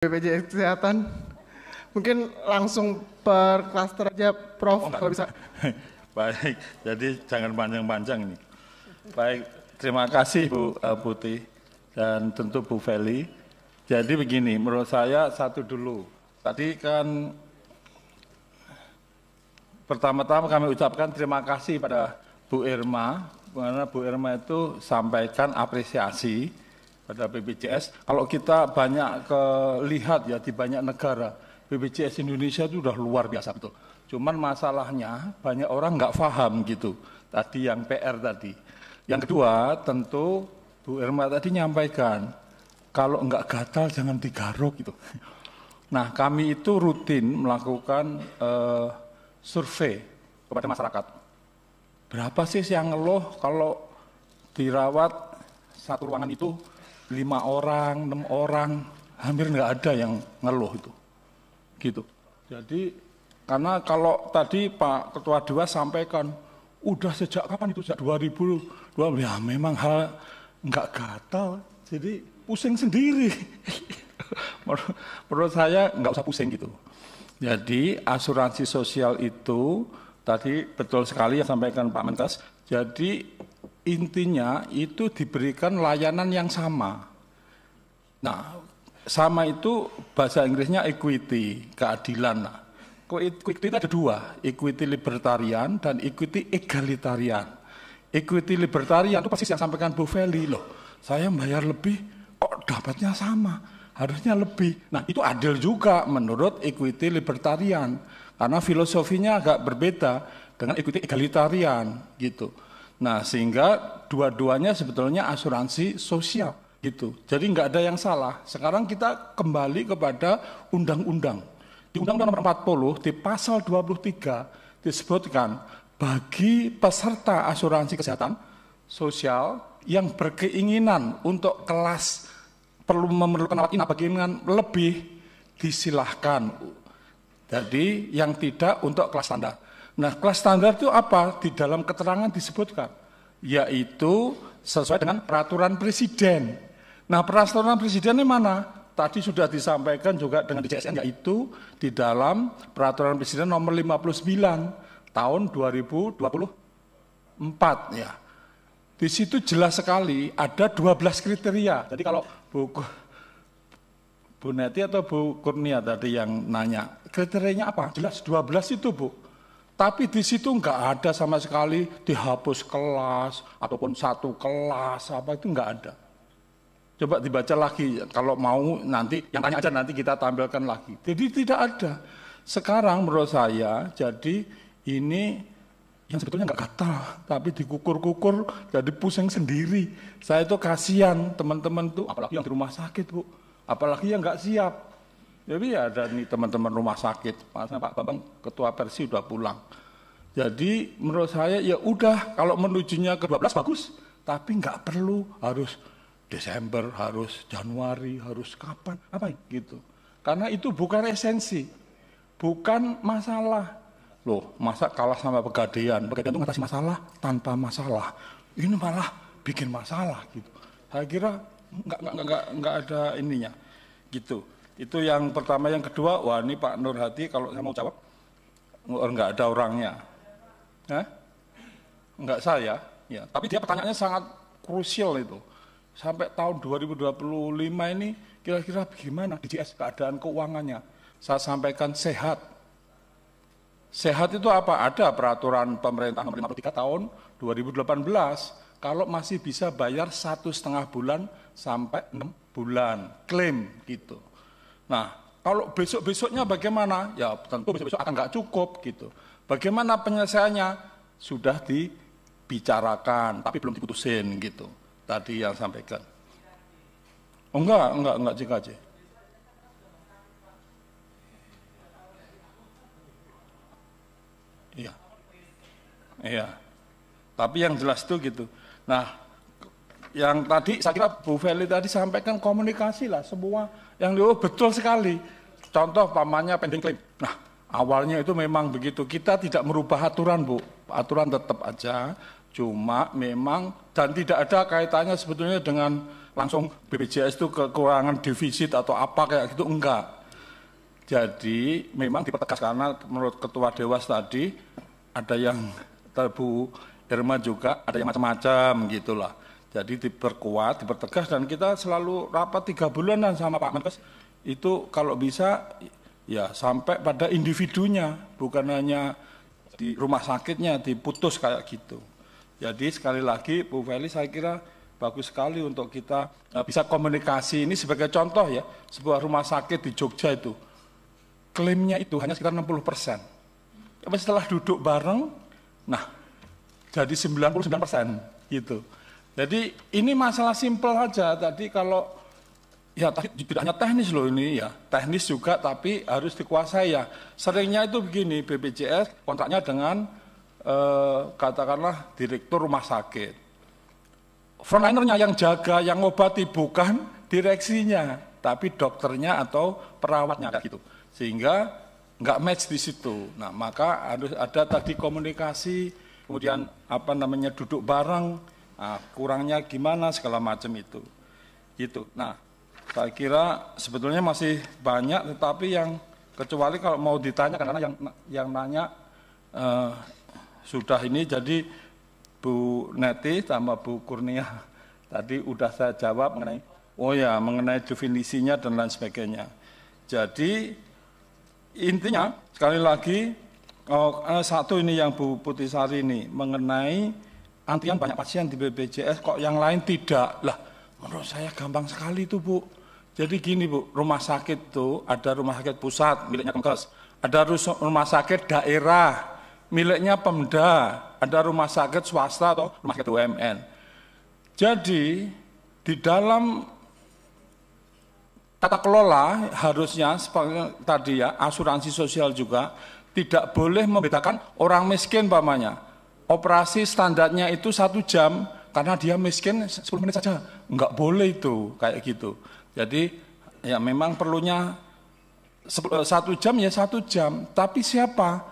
BPJS Kesehatan. Mungkin langsung per klaster aja, Prof, kalau bisa. Baik, jadi jangan panjang-panjang ini. Baik, terima kasih Bu Putih dan tentu Bu Feli. Jadi begini, menurut saya satu dulu. Tadi kan pertama-tama kami ucapkan terima kasih pada Bu Irma, karena Bu Irma itu sampaikan apresiasi pada BPJS. Kalau kita banyak lihat ya di banyak negara, BPJS Indonesia itu udah luar biasa betul. Cuman masalahnya banyak orang nggak paham gitu. Tadi yang PR tadi. Yang kedua tentu Bu Irma tadi nyampaikan, kalau nggak gatal jangan digaruk gitu. Nah kami itu rutin melakukan survei kepada masyarakat. Berapa sih yang ngeluh kalau dirawat satu ruangan itu 5 orang, 6 orang, hampir nggak ada yang ngeluh itu. Gitu. Jadi karena kalau tadi Pak Ketua Dewas sampaikan, udah sejak kapan itu? Sejak 2012, ya memang hal nggak gatal, jadi pusing sendiri. Menurut saya nggak usah pusing gitu. Jadi asuransi sosial itu, tadi betul sekali yang sampaikan Pak Menkes, jadi intinya itu diberikan layanan yang sama. Nah, sama itu bahasa Inggrisnya equity, keadilan. Nah, equity itu ada dua, equity libertarian dan equity egalitarian. Equity libertarian itu persis yang sampaikan Bu Feli, loh, saya bayar lebih, kok dapatnya sama, harusnya lebih. Nah, itu adil juga menurut equity libertarian, karena filosofinya agak berbeda dengan equity egalitarian, gitu. Nah, sehingga dua-duanya sebetulnya asuransi sosial, gitu. Jadi nggak ada yang salah. Sekarang kita kembali kepada undang-undang. Di Undang-Undang Nomor 40 di pasal 23 disebutkan bagi peserta asuransi kesehatan sosial yang berkeinginan untuk kelas memerlukan rawat inap keinginan lebih disilahkan. Jadi yang tidak untuk kelas standar. Nah, kelas standar itu apa? Di dalam keterangan disebutkan, yaitu sesuai dengan peraturan presiden. Nah, peraturan presiden ini mana? Tadi sudah disampaikan juga dengan DJSN, yaitu di dalam peraturan presiden nomor 59 tahun 2024 ya. Di situ jelas sekali ada 12 kriteria. Jadi kalau Bu Neti atau Bu Kurnia tadi yang nanya, kriterianya apa? Jelas 12 itu, Bu. Tapi di situ enggak ada sama sekali dihapus kelas ataupun satu kelas, apa itu enggak ada. Coba dibaca lagi, kalau mau nanti, yang tanya aja nanti kita tampilkan lagi. Jadi tidak ada. Sekarang menurut saya, jadi ini yang sebetulnya enggak gatal, tapi dikukur-kukur, jadi pusing sendiri. Saya itu kasihan teman-teman tuh, apalagi yang di rumah sakit, Bu. Apalagi yang enggak siap. Jadi ada nih teman-teman rumah sakit, Pak Bambang Ketua Persi udah pulang. Jadi menurut saya ya udah, kalau menujunya ke 12 bagus, tapi nggak perlu harus Desember, harus Januari, harus kapan, apa gitu. Karena itu bukan esensi, bukan masalah. Loh, masa kalah sama Pegadaian itu ngatasi masalah tanpa masalah. Ini malah bikin masalah gitu. Saya kira nggak ada ininya, gitu. Itu yang pertama. Yang kedua, wah ini Pak Nurhadi kalau saya mau jawab, nggak ada orangnya. Enggak saya, ya. Tapi dia pertanyaannya sangat krusial itu. Sampai tahun 2025 ini kira-kira bagaimana DJS keadaan keuangannya? Saya sampaikan sehat. Sehat itu apa? Ada peraturan pemerintah nomor 53 tahun 2018. Kalau masih bisa bayar 1,5 bulan sampai 6 bulan klaim gitu. Nah, kalau besok-besoknya bagaimana? Ya tentu besok-besok akan nggak cukup gitu. Bagaimana penyelesaiannya? Sudah dibicarakan, tapi belum diputusin gitu. Tadi yang sampaikan. Oh enggak JKJ. Iya. Iya. Tapi yang jelas itu gitu. Nah, yang tadi saya kira Bu Feli tadi sampaikan komunikasi lah, semua yang betul sekali. Contoh pamannya pending claim. Nah, awalnya itu memang begitu. Kita tidak merubah aturan, Bu. Aturan tetap aja, cuma memang dan tidak ada kaitannya sebetulnya dengan langsung BPJS itu kekurangan defisit atau apa kayak gitu, enggak. Jadi memang dipertegas karena menurut Ketua Dewas tadi ada yang Bu Irma juga ada yang macam-macam gitulah. Jadi diperkuat, dipertegas, dan kita selalu rapat 3 bulanan sama Pak Menkes. Itu kalau bisa ya sampai pada individunya, bukan hanya di rumah sakitnya diputus kayak gitu. Jadi sekali lagi Bu Feli, saya kira bagus sekali untuk kita bisa komunikasi. Ini sebagai contoh ya, sebuah rumah sakit di Jogja itu klaimnya itu hanya sekitar 60%. Tapi setelah duduk bareng, nah jadi 99% gitu. Jadi ini masalah simpel aja. Tadi kalau ya tidak hanya teknis loh ini ya, teknis juga tapi harus dikuasai ya. Seringnya itu begini, BPJS kontraknya dengan katakanlah direktur rumah sakit. Frontlinernya yang jaga, yang ngobati bukan direksinya, tapi dokternya atau perawatnya kayak gitu. Sehingga nggak match di situ. Nah, maka harus ada tadi komunikasi, kemudian duduk bareng, kurangnya gimana segala macam itu. Gitu. Nah, saya kira sebetulnya masih banyak, tetapi yang kecuali kalau mau ditanya karena yang nanya sudah ini, jadi Bu Neti sama Bu Kurnia tadi udah saya jawab mengenai definisinya dan lain sebagainya. Jadi intinya sekali lagi satu ini yang Bu Putisari ini mengenai antrian banyak pasien di BPJS kok yang lain tidak. Lah, menurut saya gampang sekali itu Bu. Jadi gini Bu, rumah sakit tuh ada rumah sakit pusat miliknya Kemenkes, ada rumah sakit daerah miliknya Pemda, ada rumah sakit swasta atau rumah sakit UMN. Jadi di dalam tata kelola harusnya seperti tadi ya, asuransi sosial juga tidak boleh membedakan orang miskin pamannya. Operasi standarnya itu 1 jam karena dia miskin 10 menit saja. Enggak boleh itu kayak gitu. Jadi ya memang perlunya 1 jam ya 1 jam. Tapi siapa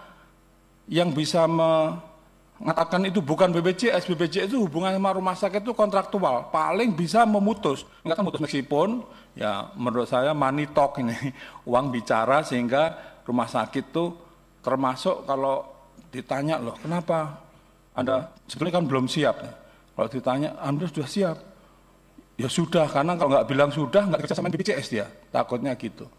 yang bisa mengatakan itu bukan BPJS? BPJS itu hubungan sama rumah sakit itu kontraktual. Paling bisa memutus. Enggak memutus meskipun ya menurut saya money talk ini, uang bicara, sehingga rumah sakit itu termasuk kalau ditanya loh kenapa Anda sebetulnya kan belum siap. Kalau ditanya Anda sudah siap, ya sudah, karena kalau nggak bilang sudah nggak kerja sama BPJS dia, takutnya gitu.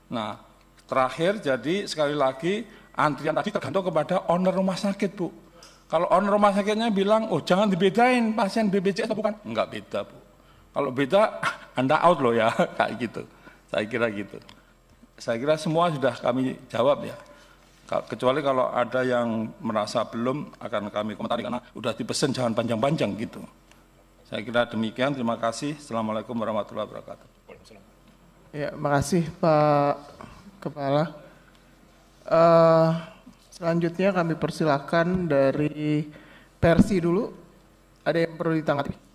Nah terakhir jadi sekali lagi antrian tadi tergantung kepada owner rumah sakit Bu. Kalau owner rumah sakitnya bilang oh jangan dibedain pasien BPJS atau bukan, nggak beda Bu. Kalau beda, Anda out loh ya, kayak gitu. Saya kira gitu. Saya kira semua sudah kami jawab ya. Kecuali kalau ada yang merasa belum, akan kami komentari karena sudah dipesan jangan panjang-panjang gitu. Saya kira demikian, terima kasih. Assalamualaikum warahmatullahi wabarakatuh. Ya, makasih Pak Kepala. Selanjutnya kami persilakan dari Persi dulu. Ada yang perlu ditanggapi?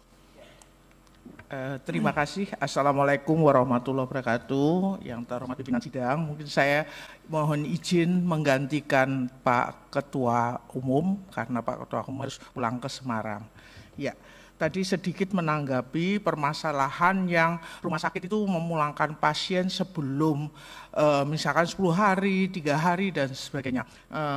Terima kasih. Assalamualaikum warahmatullahi wabarakatuh. Yang terhormat pimpinan sidang, mungkin saya mohon izin menggantikan Pak Ketua Umum karena Pak Ketua Umum harus pulang ke Semarang. Ya, tadi sedikit menanggapi permasalahan yang rumah sakit itu memulangkan pasien sebelum misalkan 10 hari, 3 hari dan sebagainya.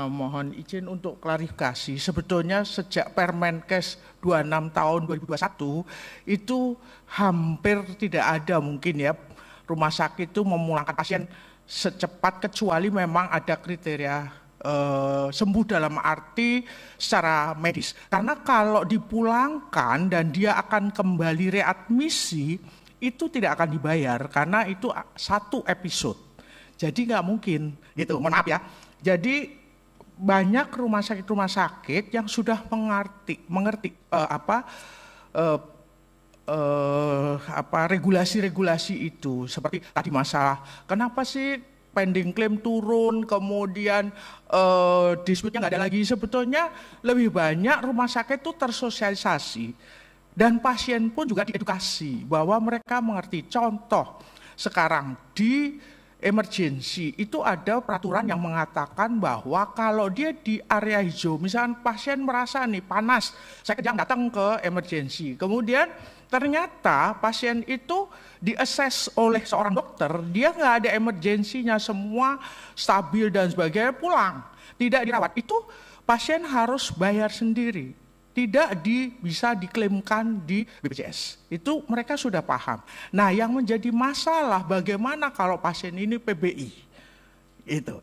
Mohon izin untuk klarifikasi, sebetulnya sejak Permenkes 26 tahun 2021 itu hampir tidak ada mungkin ya rumah sakit itu memulangkan pasien secepat kecuali memang ada kriteria sembuh dalam arti secara medis. Karena kalau dipulangkan dan dia akan kembali readmisi itu tidak akan dibayar karena itu satu episode. Jadi nggak mungkin gitu, mohon maaf ya. Jadi banyak rumah sakit yang sudah mengerti regulasi-regulasi itu, seperti tadi masalah kenapa sih pending claim turun, kemudian dispute-nya nggak ada lagi. Sebetulnya lebih banyak rumah sakit itu tersosialisasi dan pasien pun juga diedukasi bahwa mereka mengerti. Contoh sekarang di emergency itu ada peraturan yang mengatakan bahwa kalau dia di area hijau, misalkan pasien merasa nih panas, saya kejang datang ke emergency, kemudian ternyata pasien itu di-assess oleh seorang dokter, dia nggak ada emergensinya, semua stabil dan sebagainya, pulang. Tidak dirawat, itu pasien harus bayar sendiri. Tidak bisa diklaimkan di BPJS. Itu mereka sudah paham. Nah, yang menjadi masalah bagaimana kalau pasien ini PBI.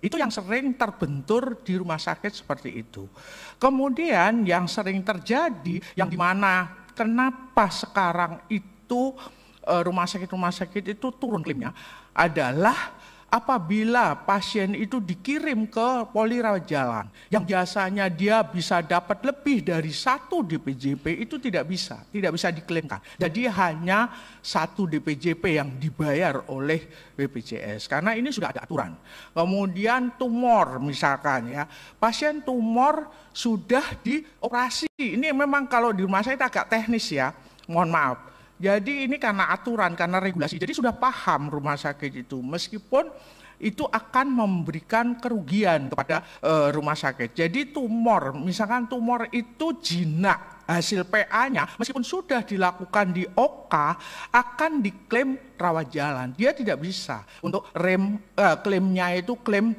Itu yang sering terbentur di rumah sakit seperti itu. Kemudian yang sering terjadi, yang dimana kenapa sekarang itu rumah sakit itu turun klaimnya, adalah apabila pasien itu dikirim ke poli rawat jalan, yang biasanya dia bisa dapat lebih dari 1 DPJP, itu tidak bisa diklaimkan. Jadi hanya 1 DPJP yang dibayar oleh BPJS, karena ini sudah ada aturan. Kemudian tumor misalkan ya, pasien tumor sudah dioperasi, ini memang kalau di rumah sakit agak teknis ya, mohon maaf. Jadi ini karena aturan, karena regulasi. Jadi sudah paham rumah sakit itu, meskipun itu akan memberikan kerugian kepada rumah sakit. Jadi tumor, misalkan tumor itu jinak, hasil PA-nya meskipun sudah dilakukan di OK, akan diklaim rawat jalan. Dia tidak bisa untuk klaimnya itu klaim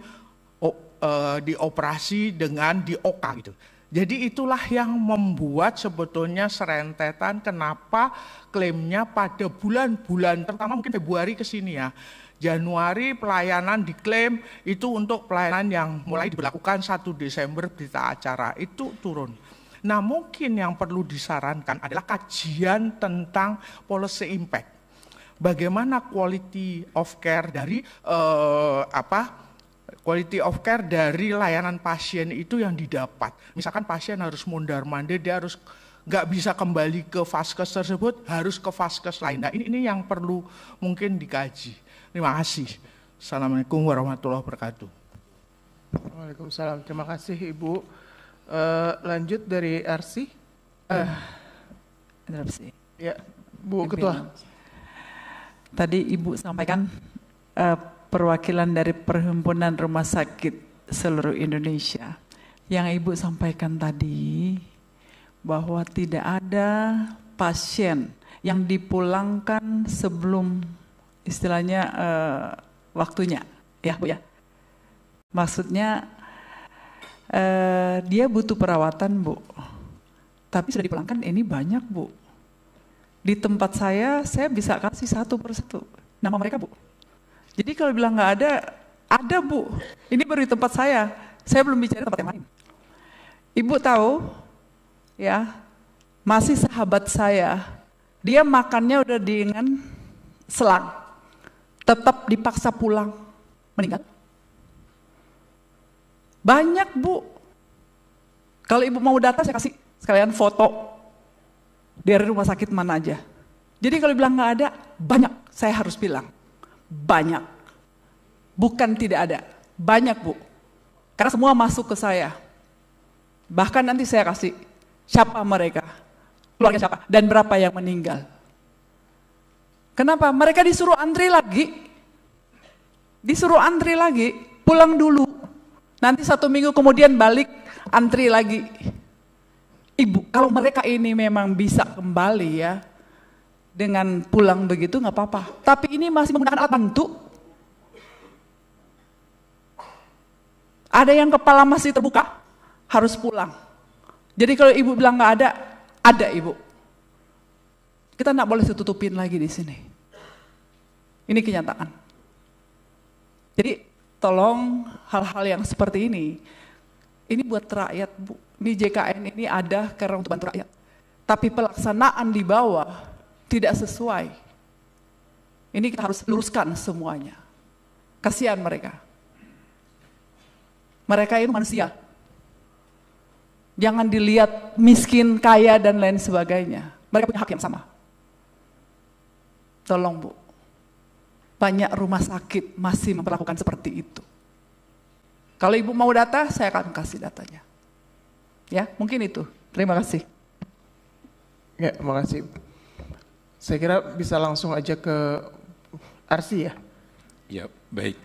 dioperasi dengan di OK gitu. Jadi itulah yang membuat sebetulnya serentetan kenapa klaimnya pada bulan-bulan, terutama mungkin Februari ke sini ya. Januari pelayanan diklaim itu untuk pelayanan yang mulai diberlakukan 1 Desember berita acara itu turun. Nah, mungkin yang perlu disarankan adalah kajian tentang policy impact. Bagaimana quality of care dari quality of care dari layanan pasien itu yang didapat. Misalkan pasien harus mondar-mandir, dia harus nggak bisa kembali ke vaskes tersebut, harus ke vaskes lain. Nah, ini yang perlu mungkin dikaji. Terima kasih. Assalamualaikum warahmatullahi wabarakatuh. Waalaikumsalam. Terima kasih Ibu. Lanjut dari RC. Interupsi. Ya, Bu Ketua. Tadi Ibu sampaikan perwakilan dari Perhimpunan Rumah Sakit seluruh Indonesia. Yang Ibu sampaikan tadi bahwa tidak ada pasien yang dipulangkan sebelum istilahnya waktunya, ya Bu ya. Maksudnya dia butuh perawatan Bu, tapi sudah dipulangkan ini banyak Bu. Di tempat saya bisa kasih 1 persatu nama mereka Bu. Jadi kalau bilang nggak ada Bu. Ini baru di tempat saya belum bicara tempat yang lain. Ibu tahu, ya, masih sahabat saya, dia makannya udah dengan selang, tetap dipaksa pulang, meninggal. Banyak Bu. Kalau Ibu mau data saya kasih sekalian foto dari rumah sakit mana aja. Jadi kalau bilang nggak ada, banyak. Saya harus bilang. Banyak, bukan tidak ada, banyak Bu, karena semua masuk ke saya. Bahkan nanti saya kasih siapa mereka, keluarga siapa, dan berapa yang meninggal. Kenapa? Mereka disuruh antri lagi, pulang dulu, nanti 1 minggu kemudian balik, antri lagi. Ibu, kalau mereka ini memang bisa kembali ya, dengan pulang begitu nggak apa-apa. Tapi ini masih menggunakan alat bantu. Ada yang kepala masih terbuka, harus pulang. Jadi kalau Ibu bilang nggak ada Ibu. Kita nggak boleh tutupin lagi di sini. Ini kenyataan. Jadi tolong hal-hal yang seperti ini buat rakyat Bu. Ini JKN ini ada karena untuk bantu rakyat. Tapi pelaksanaan di bawah tidak sesuai. Ini kita harus luruskan semuanya. Kasihan mereka. Mereka itu manusia. Jangan dilihat miskin, kaya, dan lain sebagainya. Mereka punya hak yang sama. Tolong Bu. Banyak rumah sakit masih memperlakukan seperti itu. Kalau Ibu mau data, saya akan kasih datanya. Ya, mungkin itu. Terima kasih. Ya, makasih. Saya kira bisa langsung aja ke Arsi ya. Ya, baik.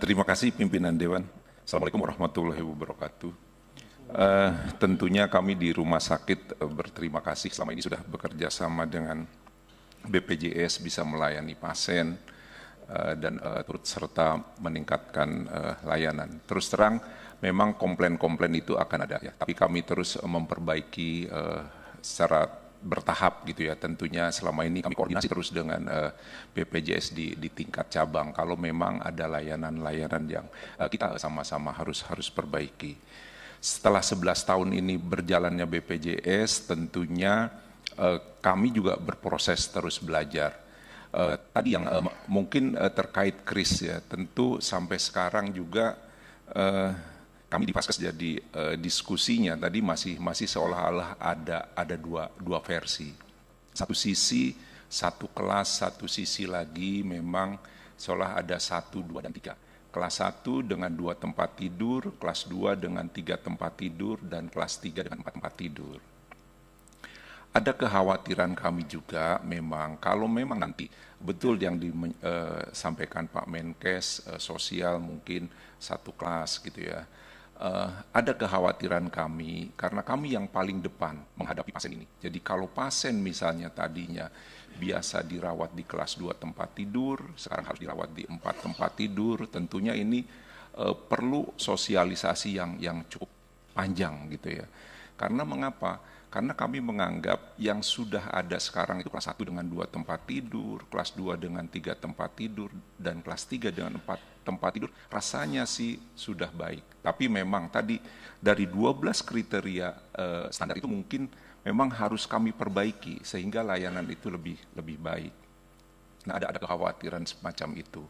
Terima kasih pimpinan Dewan. Assalamualaikum warahmatullahi wabarakatuh. Tentunya kami di rumah sakit berterima kasih selama ini sudah bekerja sama dengan BPJS bisa melayani pasien dan turut serta meningkatkan layanan. Terus terang memang komplain-komplain itu akan ada ya, tapi kami terus memperbaiki secara bertahap gitu ya. Tentunya selama ini kami koordinasi terus dengan BPJS di tingkat cabang kalau memang ada layanan-layanan yang kita sama-sama harus perbaiki. Setelah 11 tahun ini berjalannya BPJS, tentunya kami juga berproses terus belajar. Tadi yang mungkin terkait kris ya, tentu sampai sekarang juga kami di Vaskes jadi diskusinya tadi masih seolah-olah ada dua versi. Satu sisi, satu kelas, satu sisi lagi memang seolah ada 1, 2, dan 3. Kelas 1 dengan 2 tempat tidur, kelas 2 dengan 3 tempat tidur, dan kelas 3 dengan 4 tempat tidur. Ada kekhawatiran kami juga memang kalau memang nanti betul yang disampaikan Pak Menkes, sosial mungkin 1 kelas gitu ya. Ada kekhawatiran kami karena kami yang paling depan menghadapi pasien ini. Jadi kalau pasien misalnya tadinya biasa dirawat di kelas 2 tempat tidur, sekarang harus dirawat di 4 tempat tidur, tentunya ini perlu sosialisasi yang cukup panjang gitu ya. Karena mengapa? Karena kami menganggap yang sudah ada sekarang itu kelas 1 dengan 2 tempat tidur, kelas 2 dengan 3 tempat tidur, dan kelas 3 dengan 4 tempat tidur, rasanya sih sudah baik. Tapi memang tadi dari 12 kriteria standar itu mungkin memang harus kami perbaiki sehingga layanan itu lebih baik. Nah, ada kekhawatiran semacam itu.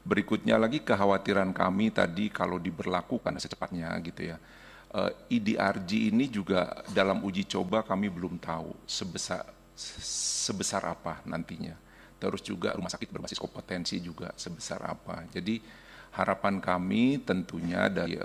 Berikutnya lagi kekhawatiran kami tadi kalau diberlakukan secepatnya gitu ya. IDRG ini juga dalam uji coba kami belum tahu sebesar apa nantinya. Terus juga rumah sakit berbasis kompetensi juga sebesar apa. Jadi harapan kami tentunya dari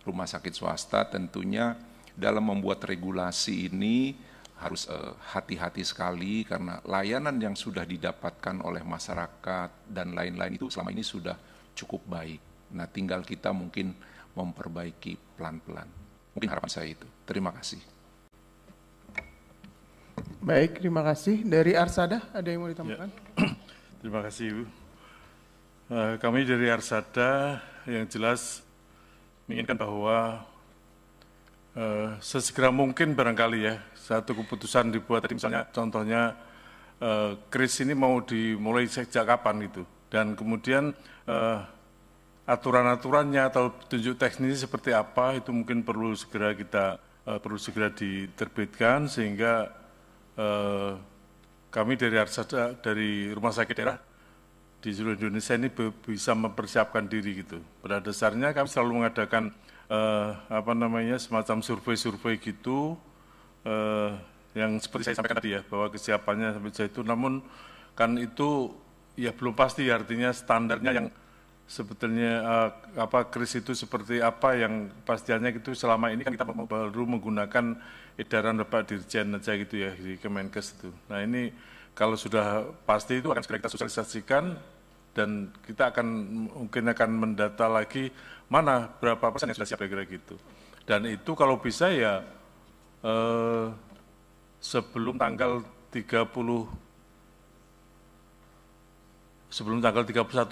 rumah sakit swasta tentunya dalam membuat regulasi ini harus hati-hati sekali karena layanan yang sudah didapatkan oleh masyarakat dan lain-lain itu selama ini sudah cukup baik. Nah, tinggal kita mungkin memperbaiki pelan-pelan. Mungkin harapan saya itu. Terima kasih. Baik, terima kasih. Dari Arsada, ada yang mau ditambahkan? Ya. Terima kasih, Ibu. Kami dari Arsada yang jelas menginginkan bahwa sesegera mungkin barangkali ya, satu keputusan dibuat tadi misalnya contohnya kris ini mau dimulai sejak kapan gitu. Dan kemudian aturan-aturannya atau petunjuk teknis seperti apa itu mungkin perlu segera diterbitkan sehingga kami dari Arsada, dari rumah sakit daerah di seluruh Indonesia ini bisa mempersiapkan diri gitu. Pada dasarnya kami selalu mengadakan semacam survei-survei gitu yang seperti saya sampaikan tadi ya bahwa kesiapannya sampai sejauh itu. Namun kan itu ya belum pasti artinya standarnya yang sebetulnya kris itu seperti apa yang pastiannya itu selama ini kan kita baru menggunakan edaran Bapak Dirjen aja gitu ya di Kemenkes itu. Nah ini kalau sudah pasti itu akan segera kita sosialisasikan dan kita mungkin akan mendata lagi mana berapa persen yang sudah siap kira-kira gitu. Dan itu kalau bisa ya sebelum tanggal 31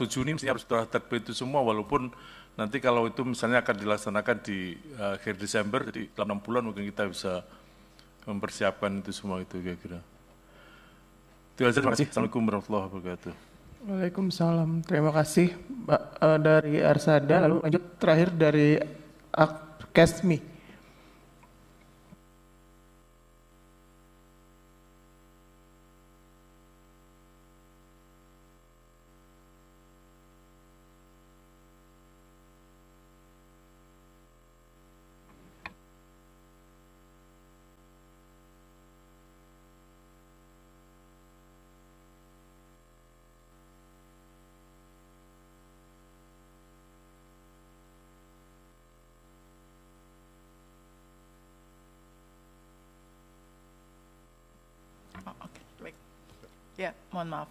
Juni mestinya harus sudah terbit itu semua, walaupun nanti kalau itu misalnya akan dilaksanakan di akhir Desember, jadi dalam 6 bulan mungkin kita bisa mempersiapkan itu semua itu kira-kira. Terima kasih. Assalamualaikum warahmatullahi wabarakatuh. Waalaikumsalam. Terima kasih Mbak dari Arsada. Lalu lanjut terakhir dari Kesmi. Ya, mohon maaf.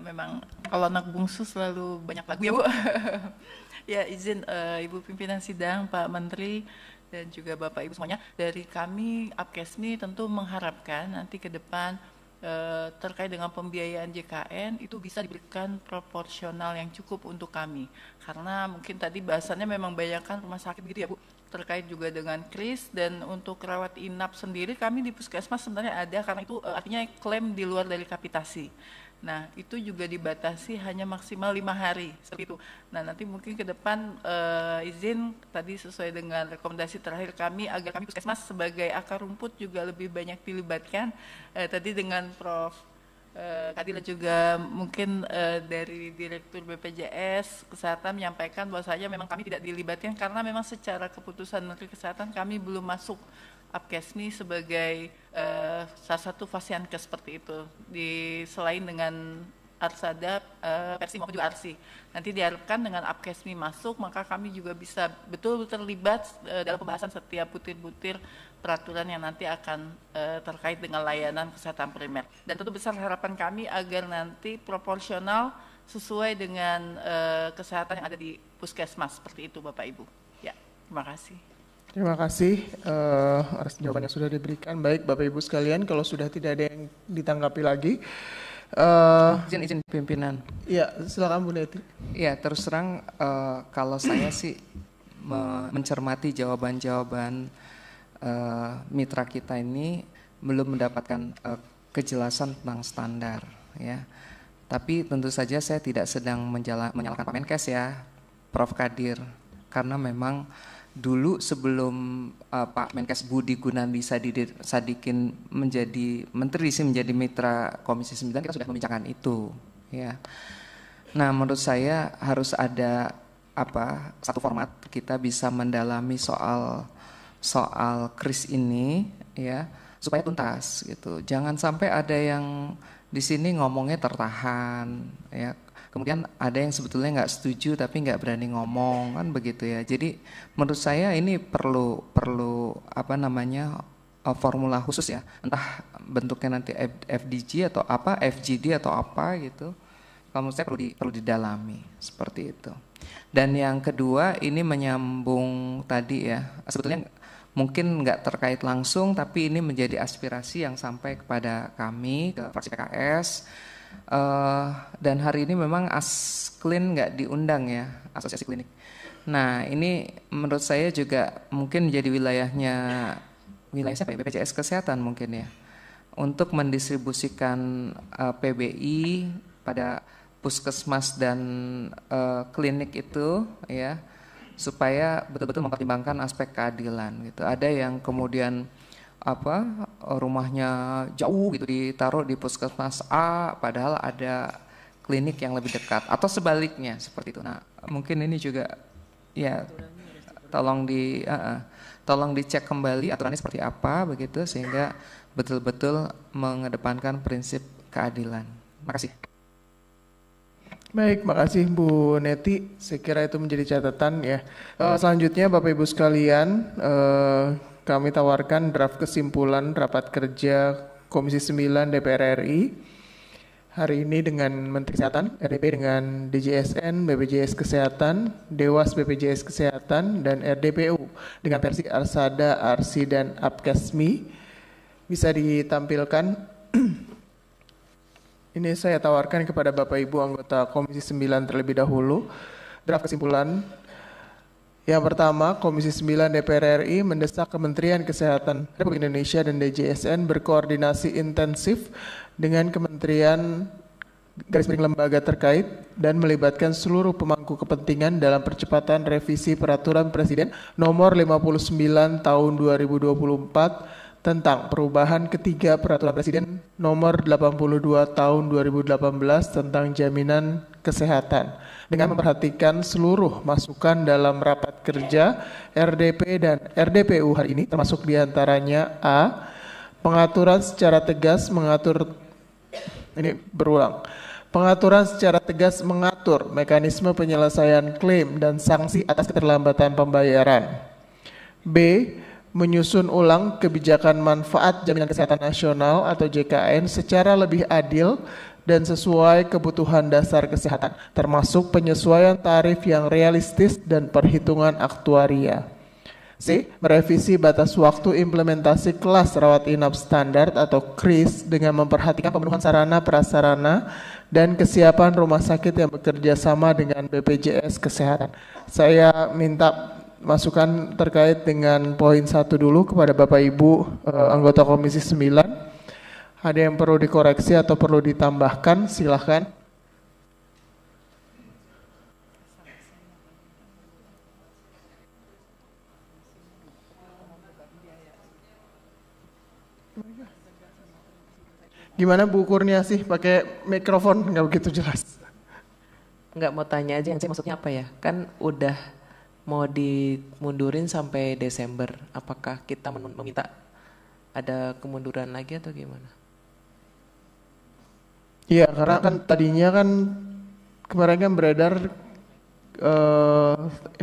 Memang kalau anak bungsu selalu banyak lagu ya, Bu. Ya, izin Ibu Pimpinan Sidang, Pak Menteri, dan juga Bapak Ibu semuanya. Dari kami Apkesmi tentu mengharapkan nanti ke depan terkait dengan pembiayaan JKN itu bisa diberikan proporsional yang cukup untuk kami. Karena mungkin tadi bahasannya memang banyakkan rumah sakit gitu ya Bu, terkait juga dengan kris, dan untuk rawat inap sendiri kami di Puskesmas sebenarnya ada, karena itu artinya klaim di luar dari kapitasi. Nah, itu juga dibatasi hanya maksimal 5 hari, seperti itu. Nah, nanti mungkin ke depan izin tadi sesuai dengan rekomendasi terakhir kami, agar kami Puskesmas sebagai akar rumput juga lebih banyak dilibatkan. Tadi dengan Prof. Kadila juga mungkin dari Direktur BPJS Kesehatan menyampaikan bahwasanya memang kami tidak dilibatkan karena memang secara keputusan Menteri Kesehatan kami belum masuk Apkesmi sebagai salah satu Fasiankes seperti itu, selain dengan Arsada, Persi maupun juga Arsi. Nanti diharapkan dengan Apkesmi masuk, maka kami juga bisa betul-betul terlibat dalam pembahasan setiap butir-butir peraturan yang nanti akan terkait dengan layanan kesehatan primer. Dan tentu besar harapan kami agar nanti proporsional sesuai dengan kesehatan yang ada di Puskesmas, seperti itu Bapak Ibu. Ya, terima kasih. Terima kasih atas jawaban yang sudah diberikan. Baik Bapak Ibu sekalian, kalau sudah tidak ada yang ditanggapi lagi. Izin pimpinan. Ya, silakan Bu Neti. Ya, terus terang kalau saya sih mencermati jawaban-jawaban mitra kita ini belum mendapatkan kejelasan tentang standar, ya. Tapi tentu saja saya tidak sedang menyalahkan Pak Menkes ya, Prof. Kadir, karena memang dulu sebelum Pak Menkes Budi Gunadi Sadikin menjadi menteri, menjadi mitra Komisi 9, kita sudah membicarakan itu, ya. Nah, menurut saya harus ada satu format kita bisa mendalami soal kris ini, ya, supaya tuntas gitu. Jangan sampai ada yang di sini ngomongnya tertahan, ya. Kemudian ada yang sebetulnya nggak setuju tapi nggak berani ngomong, kan begitu ya. Jadi menurut saya ini perlu formula khusus ya. Entah bentuknya nanti FDG atau FGD atau apa gitu. Kalau menurut saya perlu didalami seperti itu. Dan yang kedua ini menyambung tadi ya. Sebetulnya mungkin nggak terkait langsung tapi ini menjadi aspirasi yang sampai kepada kami, ke fraksi PKS. Dan hari ini memang Asklin nggak diundang ya, Asosiasi Klinik. Nah ini menurut saya juga mungkin menjadi wilayah siapa ya, BPJS Kesehatan mungkin ya, untuk mendistribusikan PBI pada puskesmas dan klinik itu ya, supaya betul-betul mempertimbangkan aspek keadilan gitu. Ada yang kemudian rumahnya jauh gitu ditaruh di puskesmas A padahal ada klinik yang lebih dekat atau sebaliknya seperti itu. Nah, mungkin ini juga ya tolong dicek kembali aturannya seperti apa begitu sehingga betul-betul mengedepankan prinsip keadilan. Makasih. Baik, makasih Bu Neti. Saya kira itu menjadi catatan ya. Selanjutnya Bapak Ibu sekalian, kami tawarkan draft kesimpulan rapat kerja Komisi 9 DPR RI hari ini dengan Menteri Kesehatan, RDP dengan DJSN, BPJS Kesehatan, Dewas BPJS Kesehatan, dan RDPU dengan versi Arsada, Arsi, dan Apkesmi. Bisa ditampilkan. Ini saya tawarkan kepada Bapak Ibu anggota Komisi 9 terlebih dahulu. Draft kesimpulan. Yang pertama, Komisi 9 DPR RI mendesak Kementerian Kesehatan Republik Indonesia dan DJSN berkoordinasi intensif dengan Kementerian lembaga terkait dan melibatkan seluruh pemangku kepentingan dalam percepatan revisi Peraturan Presiden Nomor 59 Tahun 2024 tentang perubahan ketiga Peraturan Presiden Nomor 82 Tahun 2018 tentang jaminan kesehatan, dengan memperhatikan seluruh masukan dalam rapat kerja RDP dan RDPU hari ini, termasuk diantaranya A. Pengaturan secara tegas mengatur mekanisme penyelesaian klaim dan sanksi atas keterlambatan pembayaran. B. Menyusun ulang kebijakan manfaat jaminan kesehatan nasional atau JKN secara lebih adil dan sesuai kebutuhan dasar kesehatan, termasuk penyesuaian tarif yang realistis dan perhitungan aktuaria. C. Merevisi batas waktu implementasi kelas rawat inap standar atau KRIS dengan memperhatikan pemenuhan sarana prasarana dan kesiapan rumah sakit yang bekerja sama dengan BPJS Kesehatan. Saya minta masukan terkait dengan poin 1 dulu kepada Bapak Ibu anggota Komisi 9. Ada yang perlu dikoreksi atau perlu ditambahkan? Silakan. Gimana Bu Kurniasih pakai mikrofon nggak begitu jelas? Nggak mau tanya aja, yang saya maksudnya apa ya? Kan udah mau dimundurin sampai Desember. Apakah kita meminta ada kemunduran lagi atau gimana? Iya, karena kan tadinya kan kemarin kan beredar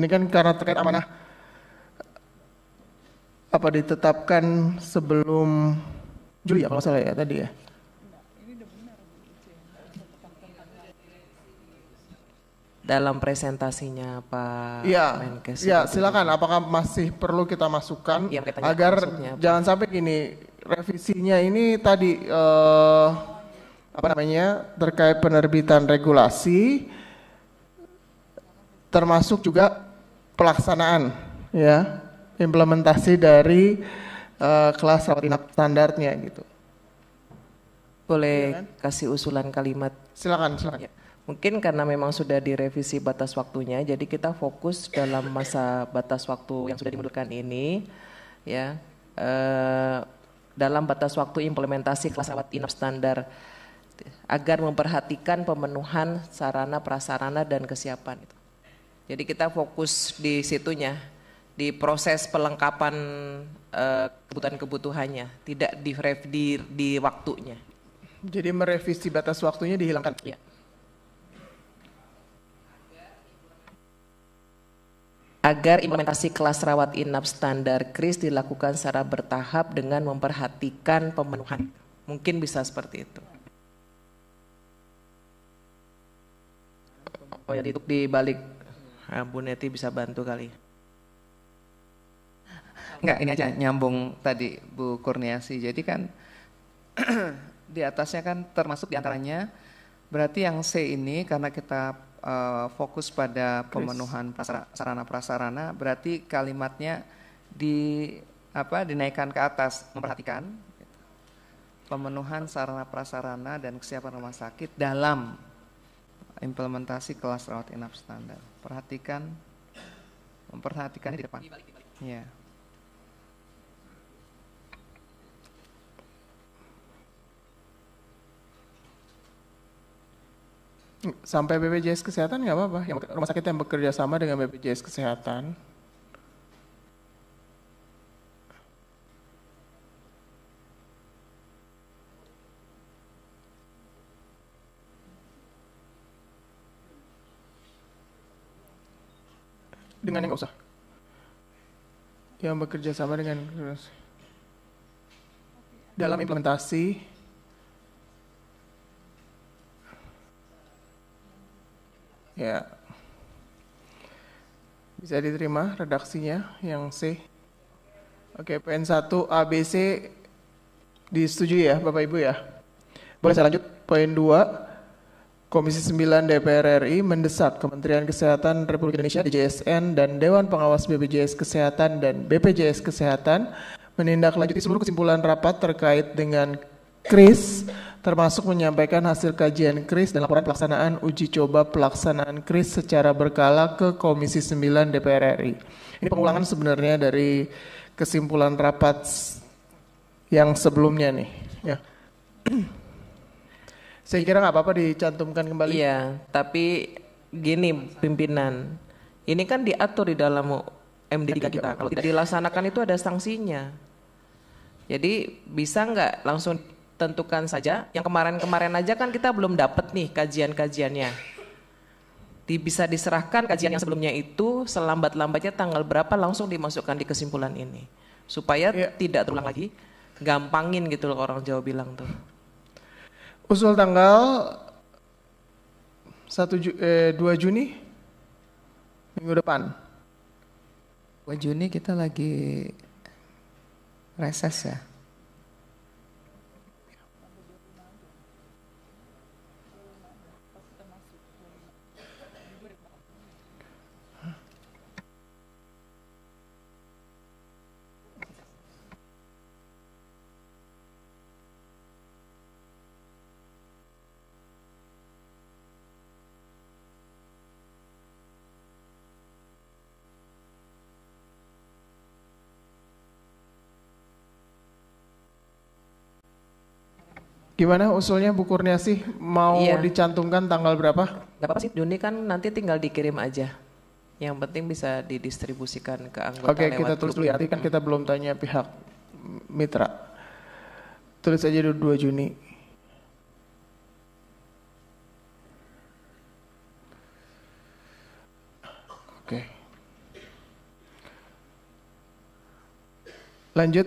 ini kan karena terkait amanah apa ditetapkan sebelum Juli ya kalau salah ya tadi ya. Dalam presentasinya Pak Menkes. Iya, silakan. Apakah masih perlu kita masukkan ya, agar jangan sampai gini revisinya ini tadi terkait penerbitan regulasi termasuk juga pelaksanaan ya implementasi dari kelas rawat inap standarnya gitu. Boleh kasih usulan kalimat? Silakan. Ya. Mungkin karena memang sudah direvisi batas waktunya, jadi kita fokus dalam masa batas waktu yang sudah dimundurkan ini, ya, dalam batas waktu implementasi kelas rawat inap standar, agar memperhatikan pemenuhan sarana prasarana dan kesiapan. Jadi kita fokus di situnya, di proses pelengkapan kebutuhan-kebutuhannya, tidak di waktunya. Jadi merevisi batas waktunya dihilangkan. Ya. Agar implementasi kelas rawat inap standar KRIS dilakukan secara bertahap dengan memperhatikan pemenuhan. Mungkin bisa seperti itu. Oh ya, itu dibalik. Nah, Bu Neti bisa bantu kali. Enggak, ini aja nyambung tadi Bu Kurniasih. Jadi kan di atasnya kan termasuk diantaranya berarti yang C ini karena kita fokus pada pemenuhan sarana prasarana, berarti kalimatnya dinaikkan ke atas, memperhatikan pemenuhan sarana prasarana dan kesiapan rumah sakit dalam implementasi kelas rawat inap standar. Memperhatikan di depan. Ya. Sampai BPJS Kesehatan nggak apa-apa, yang rumah sakit yang bekerja sama dengan BPJS Kesehatan. Dengan yang nggak usah. Yang bekerja sama dengan dalam implementasi ya, bisa diterima redaksinya yang C. Oke, PN1 ABC disetujui ya Bapak Ibu ya. Boleh saya lanjut poin 2. Komisi 9 DPR RI mendesak Kementerian Kesehatan Republik Indonesia DJSN dan Dewan Pengawas BPJS Kesehatan dan BPJS Kesehatan menindaklanjuti seluruh kesimpulan rapat terkait dengan KRIS, termasuk menyampaikan hasil kajian KRIS dan laporan pelaksanaan uji coba pelaksanaan KRIS secara berkala ke Komisi 9 DPR RI. Ini pengulangan sebenarnya dari kesimpulan rapat yang sebelumnya nih. Ya. Saya kira nggak apa-apa dicantumkan kembali. Iya, tapi gini pimpinan, ini kan diatur di dalam MD3 kita. Kalau tidak dilaksanakan itu ada sanksinya. Jadi bisa nggak langsung tentukan saja, yang kemarin-kemarin aja kan kita belum dapat nih kajian-kajiannya. Bisa diserahkan kajian yang sebelumnya itu selambat-lambatnya tanggal berapa langsung dimasukkan di kesimpulan ini. Supaya tidak terulang lagi, gampangin gitu loh orang Jawa bilang tuh. Usul tanggal 2 Juni minggu depan. 2 Juni kita lagi reses ya. Gimana usulnya Bu Kurniasih, mau Iya. dicantumkan tanggal berapa? Gak apa-apa sih, Juni kan nanti tinggal dikirim aja. Yang penting bisa didistribusikan ke anggota Oke, lewat kita tulis grup. dulu ya. Nanti kan kita belum tanya pihak mitra. Tulis aja dulu 2 Juni. Oke. Lanjut.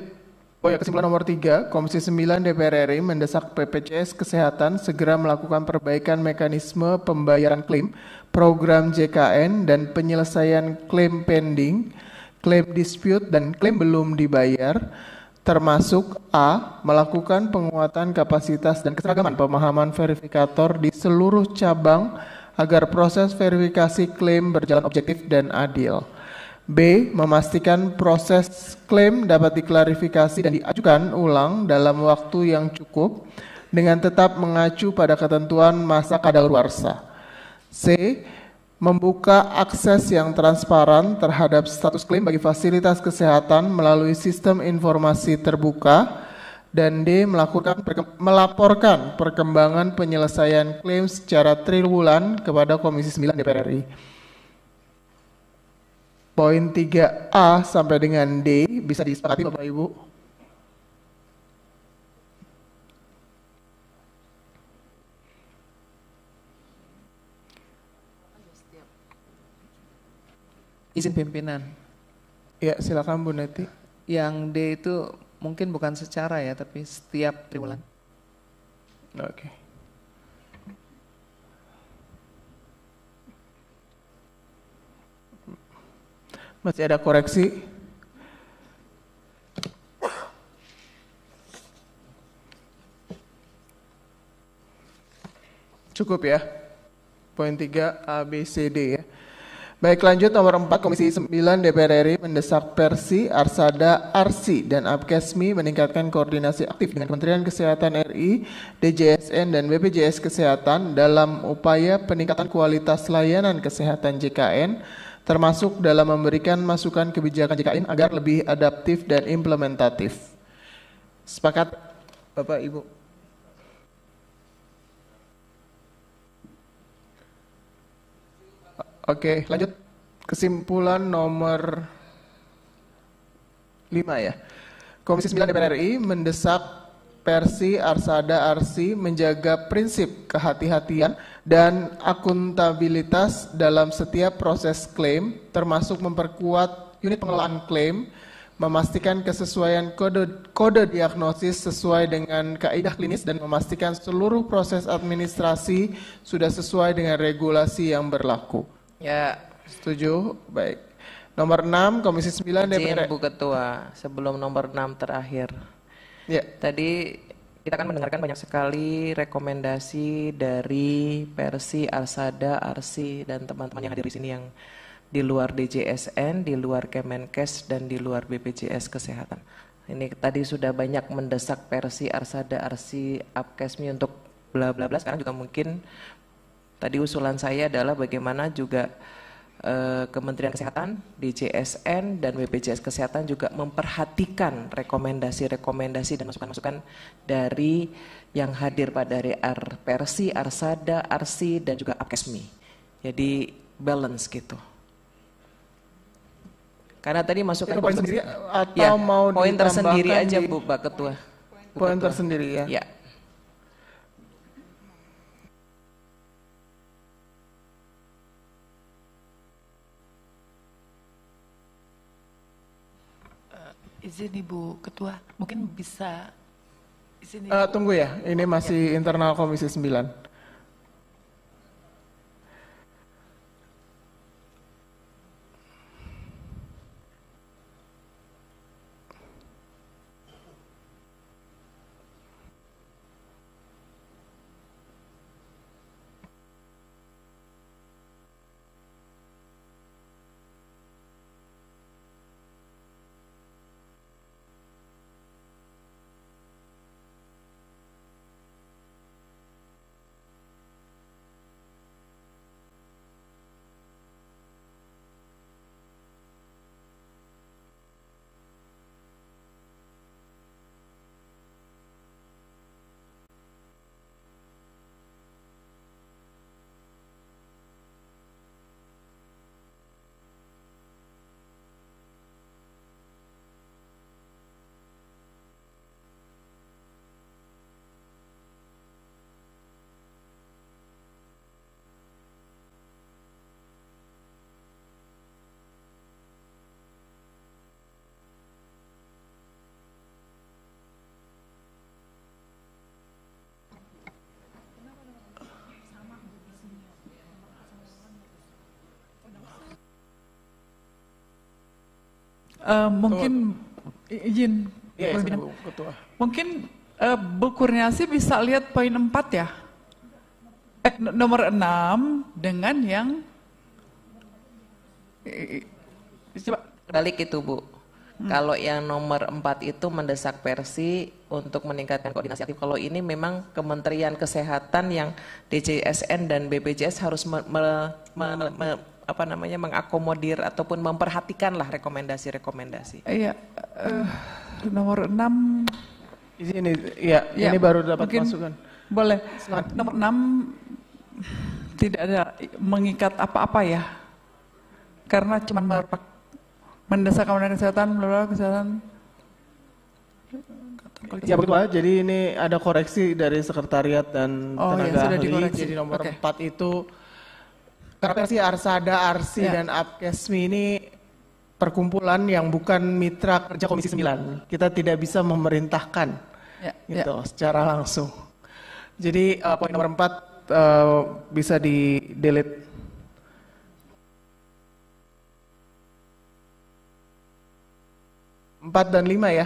Oh ya, kesimpulan nomor 3, Komisi 9 DPR RI mendesak BPJS Kesehatan segera melakukan perbaikan mekanisme pembayaran klaim, program JKN, dan penyelesaian klaim pending, klaim dispute, dan klaim belum dibayar, termasuk A. Melakukan penguatan kapasitas dan keseragaman pemahaman verifikator di seluruh cabang agar proses verifikasi klaim berjalan objektif dan adil. B. Memastikan proses klaim dapat diklarifikasi dan diajukan ulang dalam waktu yang cukup dengan tetap mengacu pada ketentuan masa kadaluarsa. C. Membuka akses yang transparan terhadap status klaim bagi fasilitas kesehatan melalui sistem informasi terbuka. Dan D. Melaporkan perkembangan penyelesaian klaim secara triwulan kepada Komisi 9 DPR RI. Poin 3A sampai dengan D bisa disepakati Bapak Ibu. Izin pimpinan. Ya, silakan Bu Neti. Yang D itu mungkin bukan secara ya, tapi setiap triwulan. Oke. Masih ada koreksi? Cukup ya? Poin 3 A, B, C, D ya. Baik, lanjut nomor 4, Komisi 9 DPR RI mendesak Persi, Arsada, Arsi, dan Apkesmi meningkatkan koordinasi aktif dengan Kementerian Kesehatan RI, DJSN, dan BPJS Kesehatan dalam upaya peningkatan kualitas layanan kesehatan JKN, termasuk dalam memberikan masukan kebijakan JKN agar lebih adaptif dan implementatif. Sepakat, Bapak Ibu? Oke, lanjut. Kesimpulan nomor 5 ya. Komisi 9 DPR RI mendesak Persi, Arsada, Arsi menjaga prinsip kehati-hatian dan akuntabilitas dalam setiap proses klaim, termasuk memperkuat unit pengelolaan klaim, memastikan kesesuaian kode diagnosis sesuai dengan kaidah klinis, dan memastikan seluruh proses administrasi sudah sesuai dengan regulasi yang berlaku. Ya, Setuju? Baik. Nomor 6, Komisi 9 DPR. izin Bu Ketua, sebelum nomor 6 terakhir. Ya. Tadi kita akan mendengarkan banyak sekali rekomendasi dari Persi, Arsada, Arsi, dan teman-teman yang hadir di sini yang di luar DJSN, di luar Kemenkes, dan di luar BPJS Kesehatan. Ini tadi sudah banyak mendesak Persi, Arsada, Arsi, Apkesmi untuk bla bla bla. Sekarang juga mungkin tadi usulan saya adalah bagaimana juga Kementerian Kesehatan, DJSN, dan BPJS Kesehatan juga memperhatikan rekomendasi-rekomendasi dan masukan-masukan dari yang hadir pada dari Persi, Arsada, Arsi, dan juga Apkesmi. Jadi balance gitu. Karena tadi masukan Poin sendiri atau ya, mau poin tersendiri ditambahkan aja di- Bu Pak Ketua. Bu Poin Ketua. tersendiri ya. Ya. Izin Ibu Ketua, mungkin bisa izin Tunggu ya, ini masih internal Komisi 9. Mungkin izin, Iya, pimpinan. Bu Ketua. Mungkin Bu Kurniasi bisa lihat poin 4 ya. Nomor 6 dengan yang coba Balik itu Bu. Kalau yang nomor 4 itu mendesak Persi untuk meningkatkan koordinasi aktif. Kalau ini memang Kementerian Kesehatan yang DJSN dan BPJS harus mengakomodir ataupun memperhatikan lah rekomendasi-rekomendasi. iya, nomor 6 Ini ya, ya, ini baru dapat mungkin masukan. boleh. Nomor 6 tidak ada mengikat apa-apa ya. Karena cuma mendesak Kementerian Kesehatan, kesehatan. Ya betul, jadi ini ada koreksi dari sekretariat dan tenaga sudah ahli. dikoreksi. Jadi nomor Oke. 4 itu karena versi Arsada, Arsi Ya. dan Apkesmi ini perkumpulan yang bukan mitra kerja Komisi 9. Kita tidak bisa memerintahkan Ya, gitu secara langsung. Jadi poin nomor 4 bisa di delete. Empat dan 5 ya.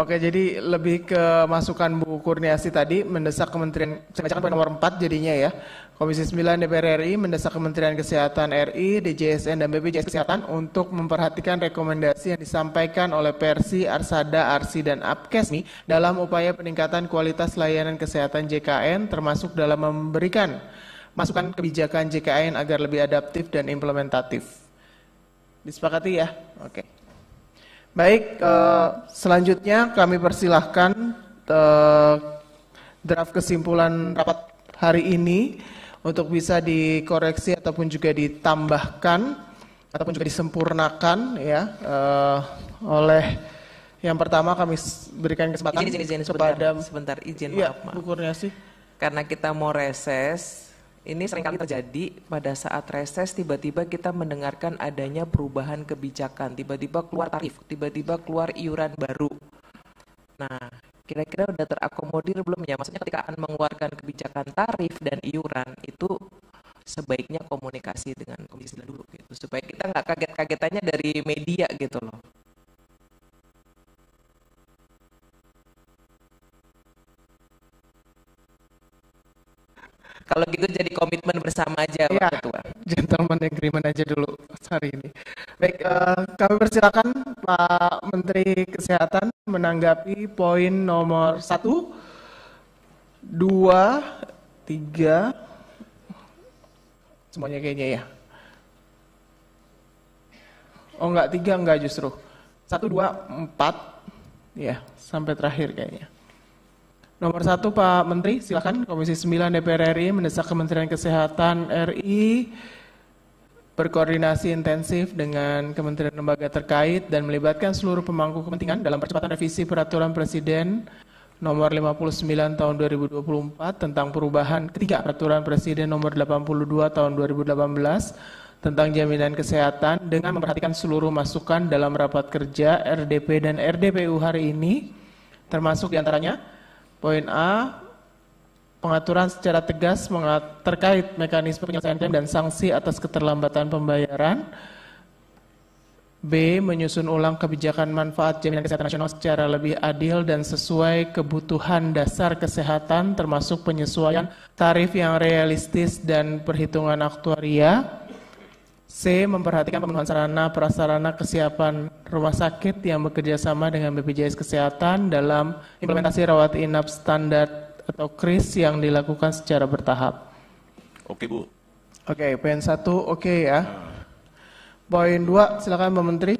Oke, jadi lebih ke masukan Bu Kurniasi tadi mendesak Kementerian, saya bacakan poin nomor 4 jadinya ya. Komisi 9 DPR RI mendesak Kementerian Kesehatan RI, DJSN dan BPJS Kesehatan untuk memperhatikan rekomendasi yang disampaikan oleh Persi, Arsada, Arsi dan Apkesmi dalam upaya peningkatan kualitas layanan kesehatan JKN termasuk dalam memberikan masukan kebijakan JKN agar lebih adaptif dan implementatif. Disepakati ya? Oke. Baik, selanjutnya kami persilahkan draft kesimpulan rapat hari ini untuk bisa dikoreksi ataupun juga ditambahkan ataupun juga disempurnakan ya oleh yang pertama kami berikan kesempatan Izin kepada sebentar izin ya, maaf. Bu Kurniasi. Karena kita mau reses, ini seringkali terjadi pada saat reses tiba-tiba kita mendengarkan adanya perubahan kebijakan, tiba-tiba keluar tarif, tiba-tiba keluar iuran baru. Nah, kira-kira udah terakomodir belum ya? Maksudnya ketika akan mengeluarkan kebijakan tarif dan iuran itu sebaiknya komunikasi dengan Komisi 9 dulu gitu, supaya kita nggak kaget-kagetannya dari media gitu loh. Kalau gitu jadi komitmen bersama aja Pak Ya, Ketua. gentleman agreement aja dulu hari ini. Baik, kami persilakan Pak Menteri Kesehatan menanggapi poin nomor 1, 2, 3, semuanya kayaknya ya. Oh enggak, 3 enggak justru. 1, 2, 4, ya sampai terakhir kayaknya. Nomor 1 Pak Menteri, silakan. Komisi 9 DPR RI mendesak Kementerian Kesehatan RI berkoordinasi intensif dengan kementerian lembaga terkait dan melibatkan seluruh pemangku kepentingan dalam percepatan revisi Peraturan Presiden Nomor 59 Tahun 2024 tentang perubahan ketiga Peraturan Presiden Nomor 82 Tahun 2018 tentang jaminan kesehatan dengan memperhatikan seluruh masukan dalam rapat kerja RDP dan RDPU hari ini, termasuk diantaranya poin A, pengaturan secara tegas terkait mekanisme penyelesaian klaim dan sanksi atas keterlambatan pembayaran. B, menyusun ulang kebijakan manfaat jaminan kesehatan nasional secara lebih adil dan sesuai kebutuhan dasar kesehatan, termasuk penyesuaian tarif yang realistis dan perhitungan aktuaria. C, memperhatikan pemenuhan sarana prasarana kesiapan rumah sakit yang bekerja sama dengan BPJS Kesehatan dalam implementasi rawat inap standar atau KRIS yang dilakukan secara bertahap. Oke Bu. Oke, poin 1 oke ya. Poin 2 silakan Pak Menteri.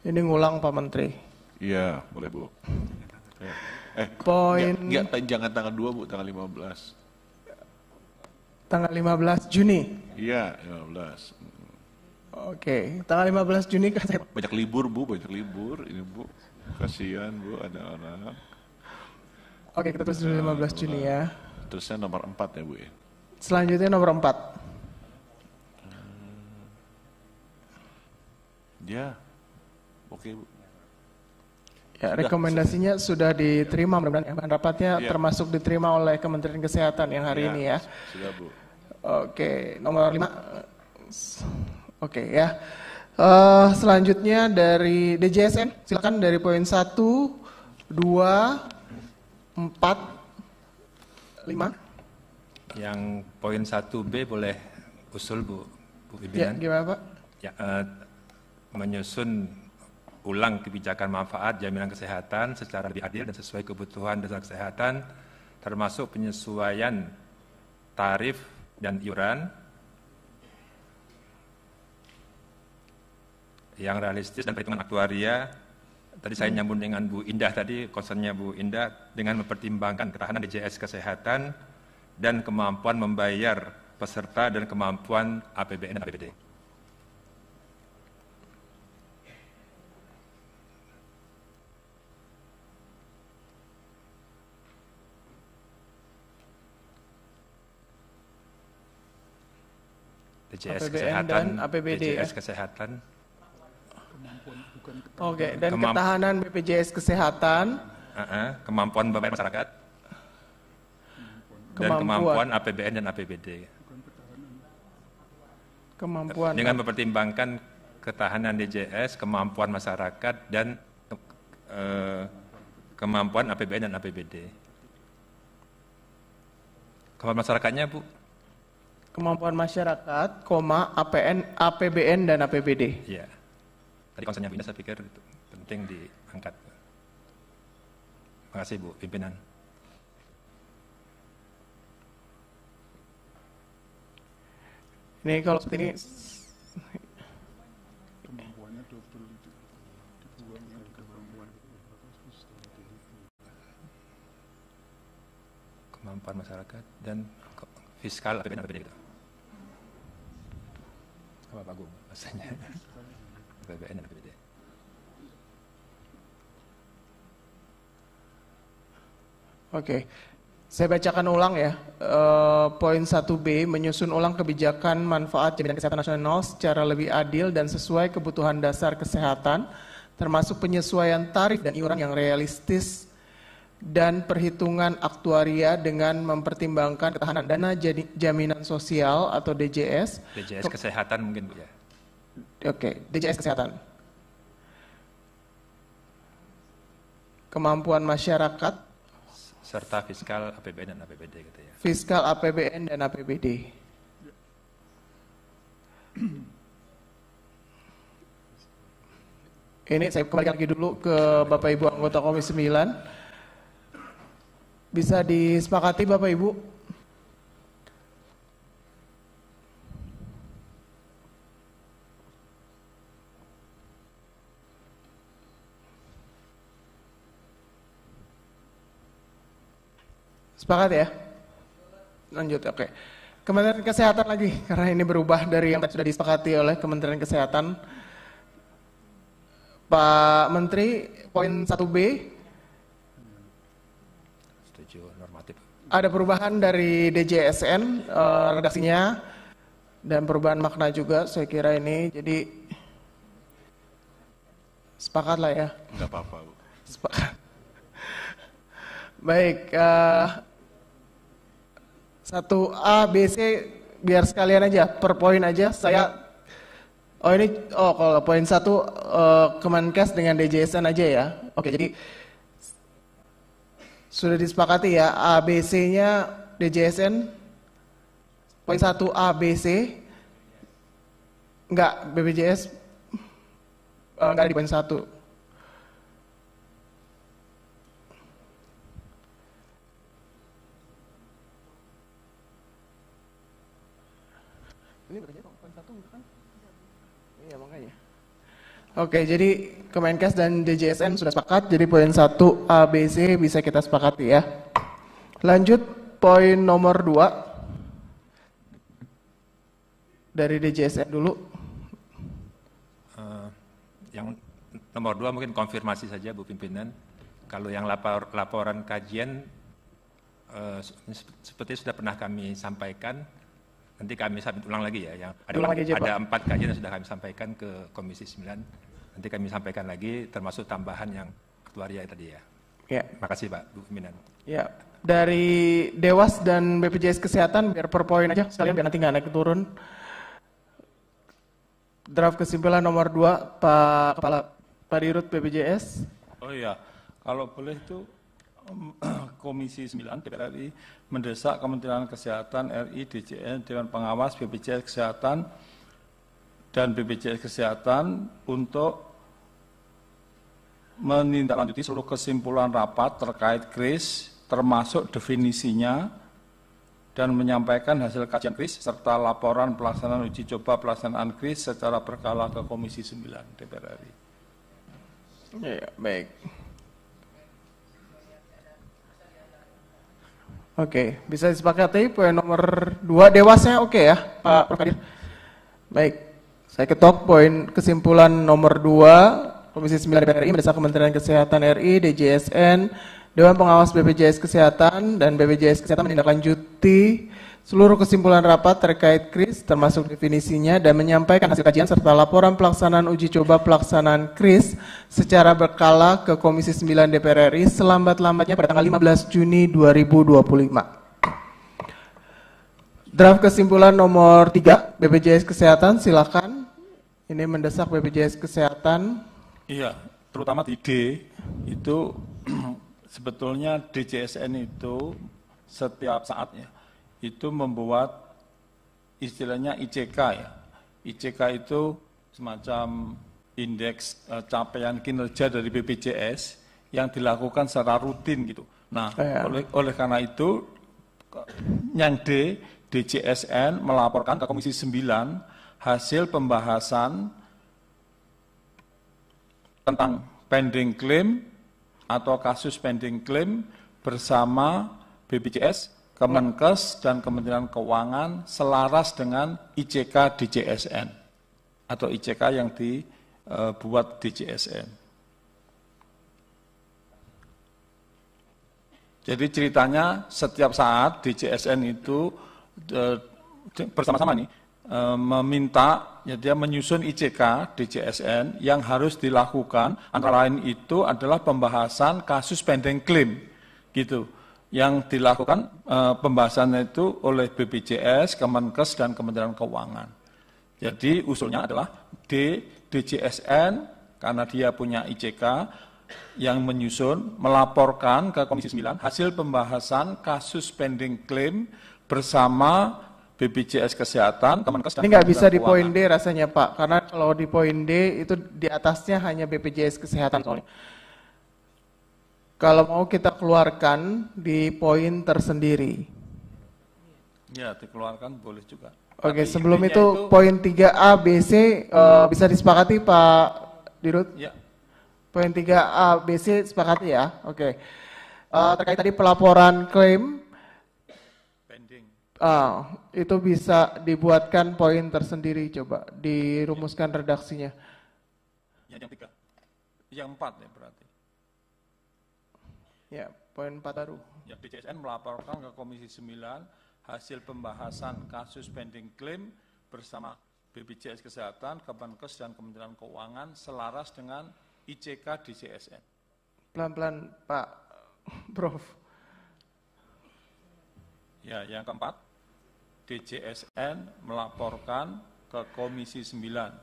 Ini ngulang Pak Menteri. Iya, boleh Bu. Poin Jangan tanggal 2 Bu, tanggal 15. tanggal 15 Juni. Iya, 15. Oke, tanggal 15 Juni kan saya... Banyak libur Bu, banyak libur. Ini Bu, kasihan Bu, ada orang. Oke, kita tulis dulu 15 Juni ya. Terusnya nomor 4 ya Bu ya. Selanjutnya nomor 4. Ya, oke Bu. Ya, rekomendasinya sudah diterima, mudah-mudahan bahan rapatnya termasuk diterima oleh Kementerian Kesehatan yang hari ini ya. Sudah, Bu. Oke, nomor 5. Oke ya. Selanjutnya dari DJSN, silakan dari poin 1, 2, 4, 5. Yang poin 1B boleh usul Bu Ya, Pimpinan. gimana Pak? Ya, menyusun ulang kebijakan manfaat jaminan kesehatan secara lebih adil dan sesuai kebutuhan dasar kesehatan, termasuk penyesuaian tarif dan iuran yang realistis dan perhitungan aktuaria. Tadi saya nyambung dengan Bu Indah tadi, concernnya Bu Indah, dengan mempertimbangkan ketahanan DJS Kesehatan dan kemampuan membayar peserta dan kemampuan APBN dan APBD. DJS APBN Kesehatan, dan APBD DJS ya? Kesehatan. Oke, dan ketahanan BPJS Kesehatan, kemampuan membayar masyarakat, dan kemampuan APBN dan APBD. Kemampuan dengan mempertimbangkan ketahanan DJS, kemampuan masyarakat, dan kemampuan APBN dan APBD. Kemampuan masyarakatnya, Bu? kemampuan masyarakat, APBN dan APBD. Iya. Tadi konsennya Bu Indah saya pikir itu penting diangkat. Terima kasih Bu Pimpinan. Ini kalau seperti ini, Kemampuan masyarakat dan fiskal APBN dan APBD gitu. Apa Pak Gung bahasanya? APBN dan APBD. Oke, saya bacakan ulang ya. Poin 1B, menyusun ulang kebijakan manfaat jaminan kesehatan nasional secara lebih adil dan sesuai kebutuhan dasar kesehatan, termasuk penyesuaian tarif dan iuran yang realistis dan perhitungan aktuaria dengan mempertimbangkan ketahanan dana jaminan sosial atau DJS. DJS Kesehatan mungkin Bu ya. Oke, DJS Kesehatan. Kemampuan masyarakat Serta fiskal APBN dan APBD gitu ya. Fiskal APBN dan APBD. Ini saya kembali lagi dulu ke Bapak Ibu anggota Komisi 9. Bisa disepakati Bapak Ibu? Sepakat ya? Lanjut, oke. Kementerian Kesehatan lagi, karena ini berubah dari yang sudah disepakati oleh Kementerian Kesehatan. Pak Menteri, poin 1B. Setuju, normatif. Ada perubahan dari DJSN, redaksinya, dan perubahan makna juga, saya kira ini. Jadi, sepakat lah ya? Enggak apa-apa, Bu. Sepakat. Baik, 1A, B, C, biar sekalian aja, per poin aja. Kalau poin 1 Kemenkes dengan DJSN aja ya. Oke, jadi sudah disepakati ya, A, B, C-nya DJSN, poin 1 A, B, C, enggak, BPJS, enggak di poin 1. Ini berarti poin 1 kan? Iya makanya. Oke, jadi Kemenkes dan DJSN sudah sepakat, jadi poin 1 A, B, C bisa kita sepakati ya. Lanjut poin nomor 2 dari DJSN dulu. Yang nomor 2 mungkin konfirmasi saja Bu Pimpinan. Kalau yang laporan kajian seperti sudah pernah kami sampaikan, nanti kami submit ulang lagi ya. Yang ada 4 kajian yang sudah kami sampaikan ke Komisi 9. Nanti kami sampaikan lagi termasuk tambahan yang aktuaria tadi ya. Ya. Makasih Pak Bu pimpinan. Ya, dari Dewas dan BPJS Kesehatan biar per poin aja sekalian biar nanti nggak naik turun. Draft kesimpulan nomor 2 Pak Kepala Pak Dirut BPJS. Oh iya, kalau boleh itu Komisi 9 DPR RI mendesak Kementerian Kesehatan RI, DJN, Dewan Pengawas BPJS Kesehatan dan BPJS Kesehatan untuk menindaklanjuti seluruh kesimpulan rapat terkait KRIS termasuk definisinya dan menyampaikan hasil kajian KRIS serta laporan pelaksanaan uji coba pelaksanaan KRIS secara berkala ke Komisi 9 DPR RI. Ya, baik. Oke, bisa disepakati poin nomor 2 Dewasnya oke ya, Pak Prof. Kadir? Baik, saya ketok poin kesimpulan nomor 2 Komisi 9 DPR RI mendesak Kementerian Kesehatan RI, DJSN, Dewan Pengawas BPJS Kesehatan dan BPJS Kesehatan menindaklanjuti seluruh kesimpulan rapat terkait KRIS termasuk definisinya dan menyampaikan hasil kajian serta laporan pelaksanaan uji coba pelaksanaan KRIS secara berkala ke Komisi 9 DPR RI selambat-lambatnya pada tanggal 15 Juni 2025. Draft kesimpulan nomor 3 BPJS Kesehatan silakan. Ini mendesak BPJS Kesehatan. Iya, terutama di D itu sebetulnya DJSN itu setiap saatnya itu membuat istilahnya ICK ya. ICK itu semacam indeks capaian kinerja dari BPJS yang dilakukan secara rutin gitu. Nah, oleh karena itu yang D, DJSN melaporkan ke Komisi 9 hasil pembahasan tentang pending claim atau kasus pending claim bersama BPJS, Kemenkes, dan Kementerian Keuangan selaras dengan ICK DJSN atau ICK yang dibuat DJSN. Jadi ceritanya setiap saat DJSN itu bersama-sama nih meminta ya dia menyusun ICK DJSN yang harus dilakukan, antara lain itu adalah pembahasan kasus pending claim gitu yang dilakukan pembahasannya itu oleh BPJS, Kemenkes, dan Kementerian Keuangan. Jadi usulnya adalah DJSN karena dia punya ICK yang menyusun melaporkan ke Komisi 9 hasil pembahasan kasus pending claim bersama BPJS Kesehatan, Kemenkes, dan ini nggak bisa di poin D rasanya Pak, karena kalau di poin D itu di atasnya hanya BPJS Kesehatan soalnya. Kalau mau kita keluarkan di poin tersendiri. Ya, dikeluarkan boleh juga. Oke, sebelum itu poin 3A, B, C bisa disepakati Pak Dirut? Ya. Poin 3A, B, C sepakati ya? Oke. Terkait tadi pelaporan klaim, itu bisa dibuatkan poin tersendiri, coba dirumuskan redaksinya. Ya, yang 3. Yang 4 ya berarti. Ya, poin 4 baru. Ya, DJSN melaporkan ke Komisi 9 hasil pembahasan kasus pending claim bersama BPJS Kesehatan, Kemenkes, dan Kementerian Keuangan selaras dengan ICK DJSN. Pelan-pelan Pak Prof. Ya, yang keempat, DJSN melaporkan ke Komisi 9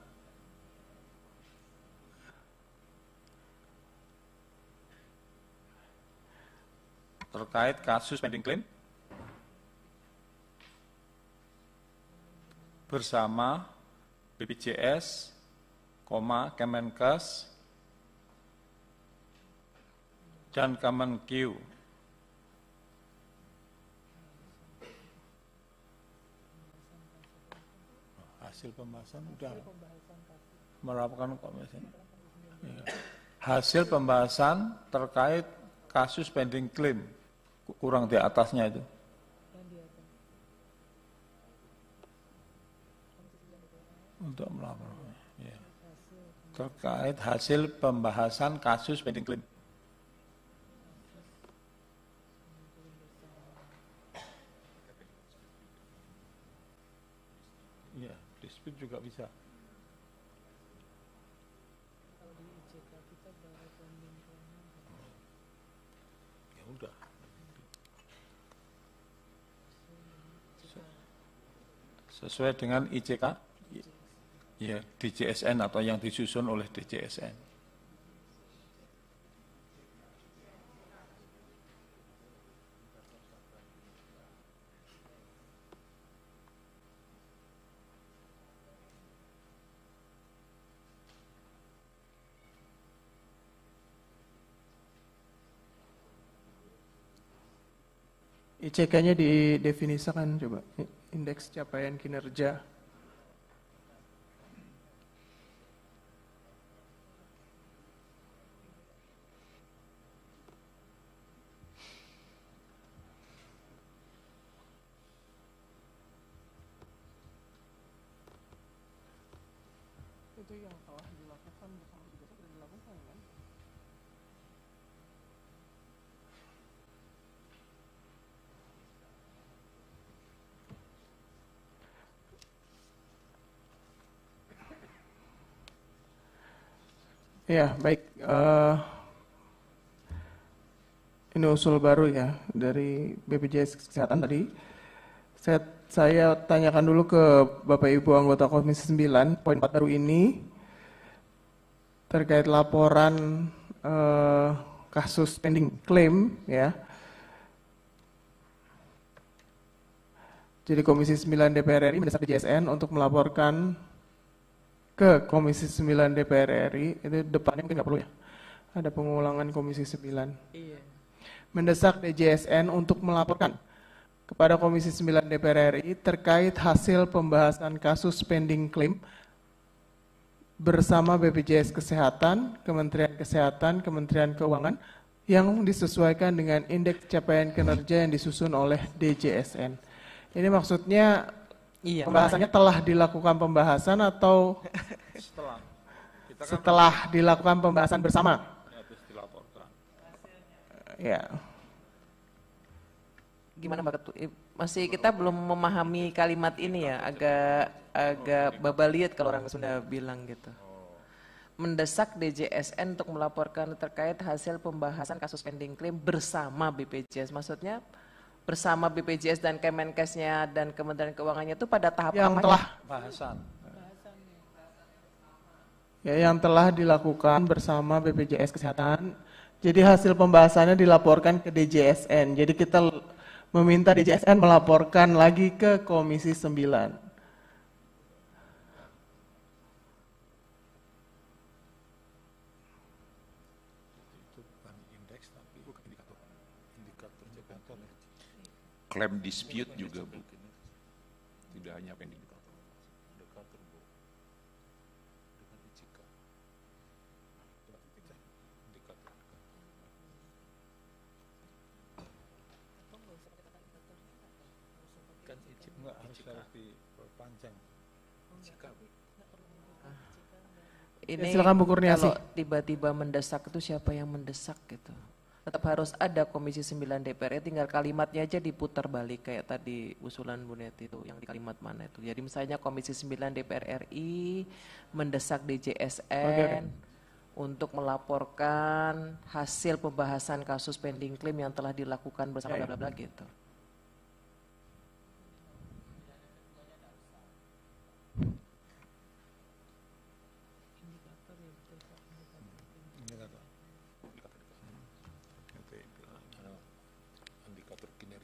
terkait kasus pending claim bersama BPJS, Kemenkes, dan Kemenkeu. Hasil pembahasan sudah melaporkan komisi. Hasil pembahasan terkait kasus pending claim kurang di atasnya itu. Untuk melaporkan ya. Terkait hasil pembahasan kasus pending claim. Ya, dispute juga bisa. Sesuai dengan ICK, ya, DJSN atau yang disusun oleh DJSN. ICK-nya didefinisikan coba, indeks capaian kinerja. Itu yang telah dilakukan bersama juga sudah dilakukan kan? Ya, baik. Ini usul baru ya dari BPJS Kesehatan tadi. Saya tanyakan dulu ke Bapak Ibu anggota Komisi 9, poin 4 baru ini terkait laporan kasus pending claim ya. Jadi Komisi 9 DPR RI mendesak DJSN untuk melaporkan ke Komisi 9 DPR RI, itu depannya mungkin nggak perlu ya, ada pengulangan Komisi 9. Iya. Mendesak DJSN untuk melaporkan kepada Komisi 9 DPR RI terkait hasil pembahasan kasus pending claim bersama BPJS Kesehatan, Kementerian Kesehatan, Kementerian Keuangan yang disesuaikan dengan indeks capaian kinerja yang disusun oleh DJSN. Ini maksudnya Iya. pembahasannya telah dilakukan pembahasan atau setelah dilakukan pembahasan bersama? Ya. Gimana Mbak Ketua? Masih kita belum memahami kalimat ini ya, agak babaliet kalau orang Sunda bilang gitu. Mendesak DJSN untuk melaporkan terkait hasil pembahasan kasus pending claim bersama BPJS. Maksudnya bersama BPJS dan Kemenkesnya dan Kementerian Keuangannya itu pada tahap yang apa? Telah bahasan. Ya, yang telah dilakukan bersama BPJS Kesehatan. Jadi hasil pembahasannya dilaporkan ke DJSN. Jadi kita meminta DJSN melaporkan lagi ke Komisi 9. Klaim dispute juga, Bu. Tidak hanya pending. Enggak, harus diperpanjang. Ini Silakan Bu Kurniasi. kalau tiba-tiba mendesak itu siapa yang mendesak gitu. Tetap harus ada Komisi 9 DPR, tinggal kalimatnya aja diputar balik kayak tadi usulan Bu Neti itu, yang di kalimat mana itu. Jadi misalnya Komisi 9 DPR RI mendesak DJSN untuk melaporkan hasil pembahasan kasus pending claim yang telah dilakukan bersama bla bla bla gitu.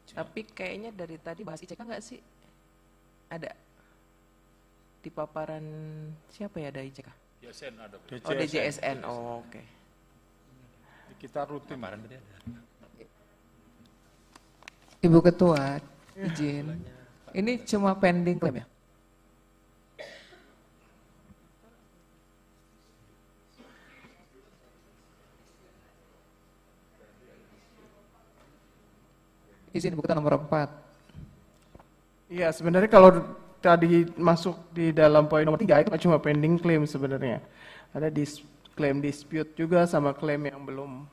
Tapi kayaknya dari tadi bahas ICK nggak sih? Ada di paparan siapa ya ada ICK? DJSN ada. Oh DJSN, oh, oke. Kita rutin. Ibu Ketua, izin. Ini cuma pending claim ya? Izin Ibu Ketua nomor 4. Iya, sebenarnya kalau tadi masuk di dalam poin nomor 3 itu cuma pending claim sebenarnya. Ada claim dispute juga sama klaim yang belum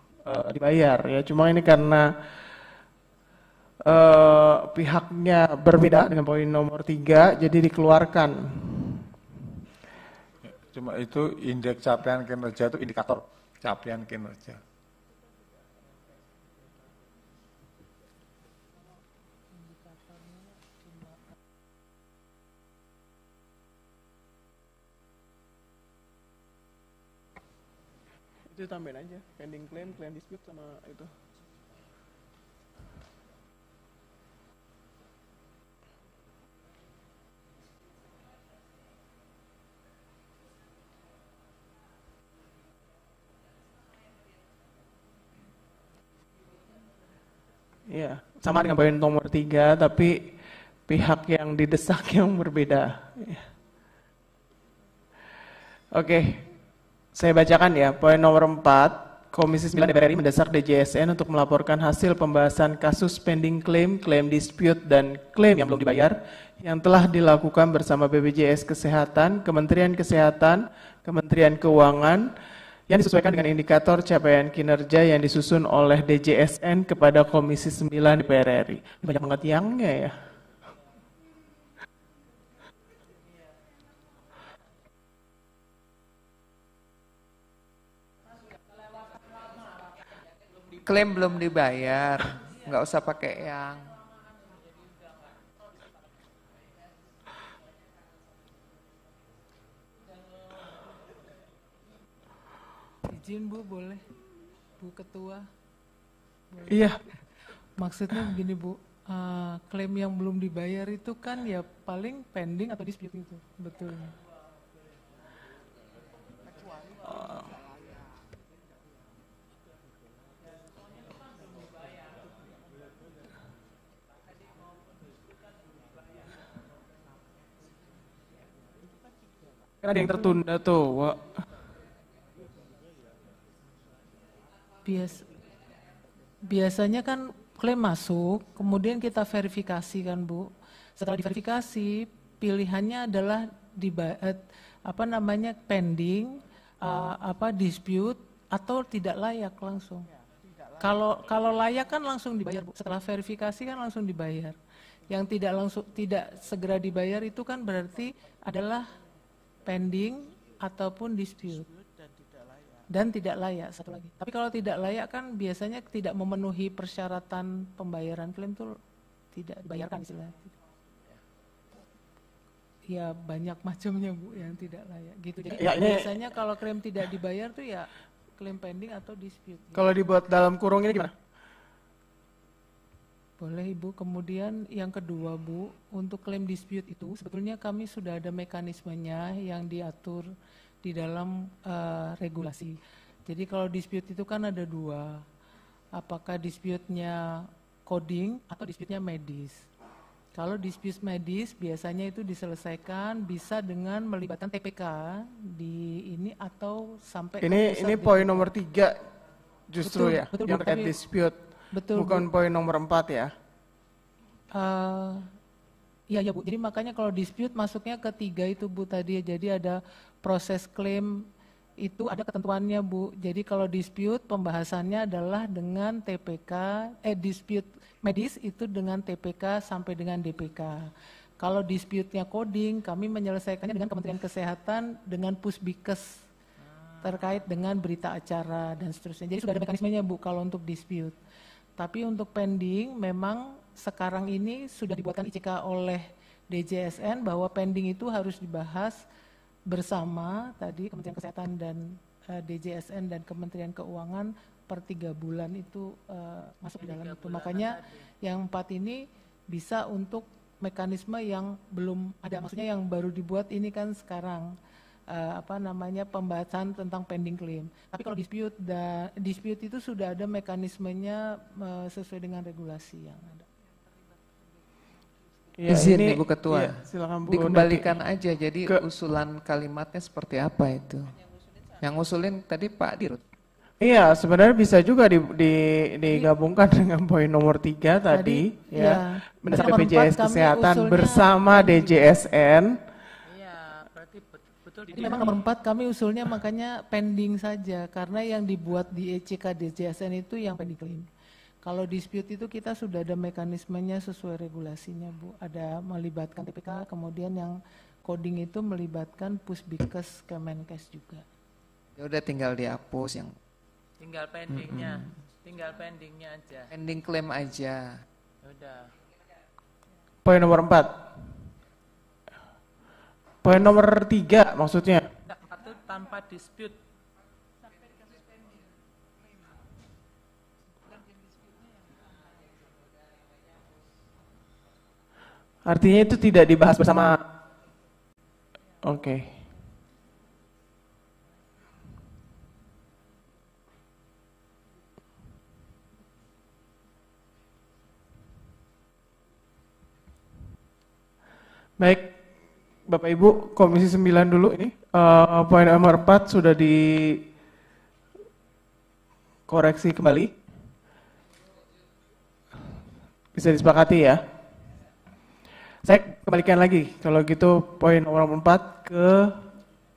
dibayar ya. Cuma ini karena pihaknya berbeda dengan poin nomor 3 jadi dikeluarkan. Cuma itu indeks capaian kinerja itu indikator capaian kinerja. Itu tambahin aja, pending claim, claim dispute sama itu. Iya, sama dengan poin nomor 3, tapi pihak yang didesak yang berbeda. Oke, saya bacakan ya. Poin nomor 4, Komisi 9 DPR RI mendesak DJSN untuk melaporkan hasil pembahasan kasus pending claim, claim dispute, dan klaim yang belum dibayar yang telah dilakukan bersama BPJS Kesehatan, Kementerian Kesehatan, Kementerian Keuangan, yang disesuaikan dengan indikator capaian kinerja yang disusun oleh DJSN kepada Komisi 9 DPR RI. Banyak banget yangnya ya. Klaim belum dibayar, nggak usah pakai yang. Izin Bu, boleh? Bu Ketua. Boleh. Iya. Maksudnya begini Bu, klaim yang belum dibayar itu kan ya paling pending atau dispute itu, betul. Kan ada yang tertunda tuh, Wak. Biasanya kan klaim masuk, kemudian kita verifikasi kan Bu. Setelah diverifikasi, pilihannya adalah pending, dispute atau tidak layak langsung. Kalau layak kan langsung dibayar Bu. Setelah verifikasi kan langsung dibayar. Yang tidak segera dibayar itu kan berarti adalah pending ataupun dispute. Dan tidak layak satu lagi. Tapi kalau tidak layak kan biasanya tidak memenuhi persyaratan pembayaran klaim itu tidak dibayarkan istilahnya. Ya banyak macamnya Bu yang tidak layak gitu. Jadi ya, biasanya kalau klaim tidak dibayar tuh ya klaim pending atau dispute. Kalau dibuat dalam kurung ini gimana? Boleh Ibu. Kemudian yang kedua Bu, untuk klaim dispute itu sebetulnya kami sudah ada mekanismenya yang diatur di dalam regulasi. Jadi kalau dispute itu kan ada dua, apakah dispute-nya coding atau dispute-nya medis. Kalau dispute medis biasanya itu diselesaikan bisa dengan melibatkan TPK di ini atau sampai ini poin nomor 3 justru betul, ya, betul, yang terkait dispute. Betul, bukan poin nomor 4 ya. Iya Bu, jadi makanya kalau dispute masuknya ke 3 itu Bu tadi, jadi ada proses klaim itu ada ketentuannya Bu. Jadi kalau dispute pembahasannya adalah dengan TPK, dispute medis itu dengan TPK sampai dengan DPK. Kalau dispute-nya coding, kami menyelesaikannya dengan Kementerian Kesehatan dengan Pusbikes terkait dengan berita acara dan seterusnya. Jadi sudah ada mekanismenya Bu kalau untuk dispute. Tapi untuk pending memang sekarang ini sudah dibuatkan ICK oleh DJSN bahwa pending itu harus dibahas bersama tadi Kementerian Kesehatan dan DJSN dan Kementerian Keuangan per 3 bulan itu masuk di dalam itu. Makanya yang 4 ini bisa untuk mekanisme yang belum ada, maksudnya yang baru dibuat ini kan sekarang pembahasan tentang pending claim. Tapi kalau dispute itu sudah ada mekanismenya sesuai dengan regulasi yang ada. Ya, izin Ibu Ketua, iya, silakan Bu, dikembalikan aja, jadi usulan kalimatnya seperti apa itu? Yang usulin tadi Pak Dirut. Iya, sebenarnya bisa juga digabungkan dengan poin nomor 3 tadi ya. Mendesak BPJS Kesehatan bersama DJSN. Iya, berarti betul. Jadi memang nomor 4 kami usulnya makanya pending saja, karena yang dibuat di ECK DJSN itu yang pending claim. Kalau dispute itu kita sudah ada mekanismenya sesuai regulasinya Bu. Ada melibatkan TPK, kemudian yang coding itu melibatkan Pusbikes Kemenkes juga. Ya udah tinggal dihapus yang tinggal pendingnya, tinggal pendingnya aja. Pending claim aja. Udah. Poin nomor 4. Poin nomor 3 maksudnya. 4 itu tanpa dispute. Artinya itu tidak dibahas bersama. Oke. Baik, Bapak Ibu, Komisi 9 dulu ini. Poin nomor 4 sudah dikoreksi kembali. Bisa disepakati ya. Saya kembalikan lagi, kalau gitu poin nomor 4 ke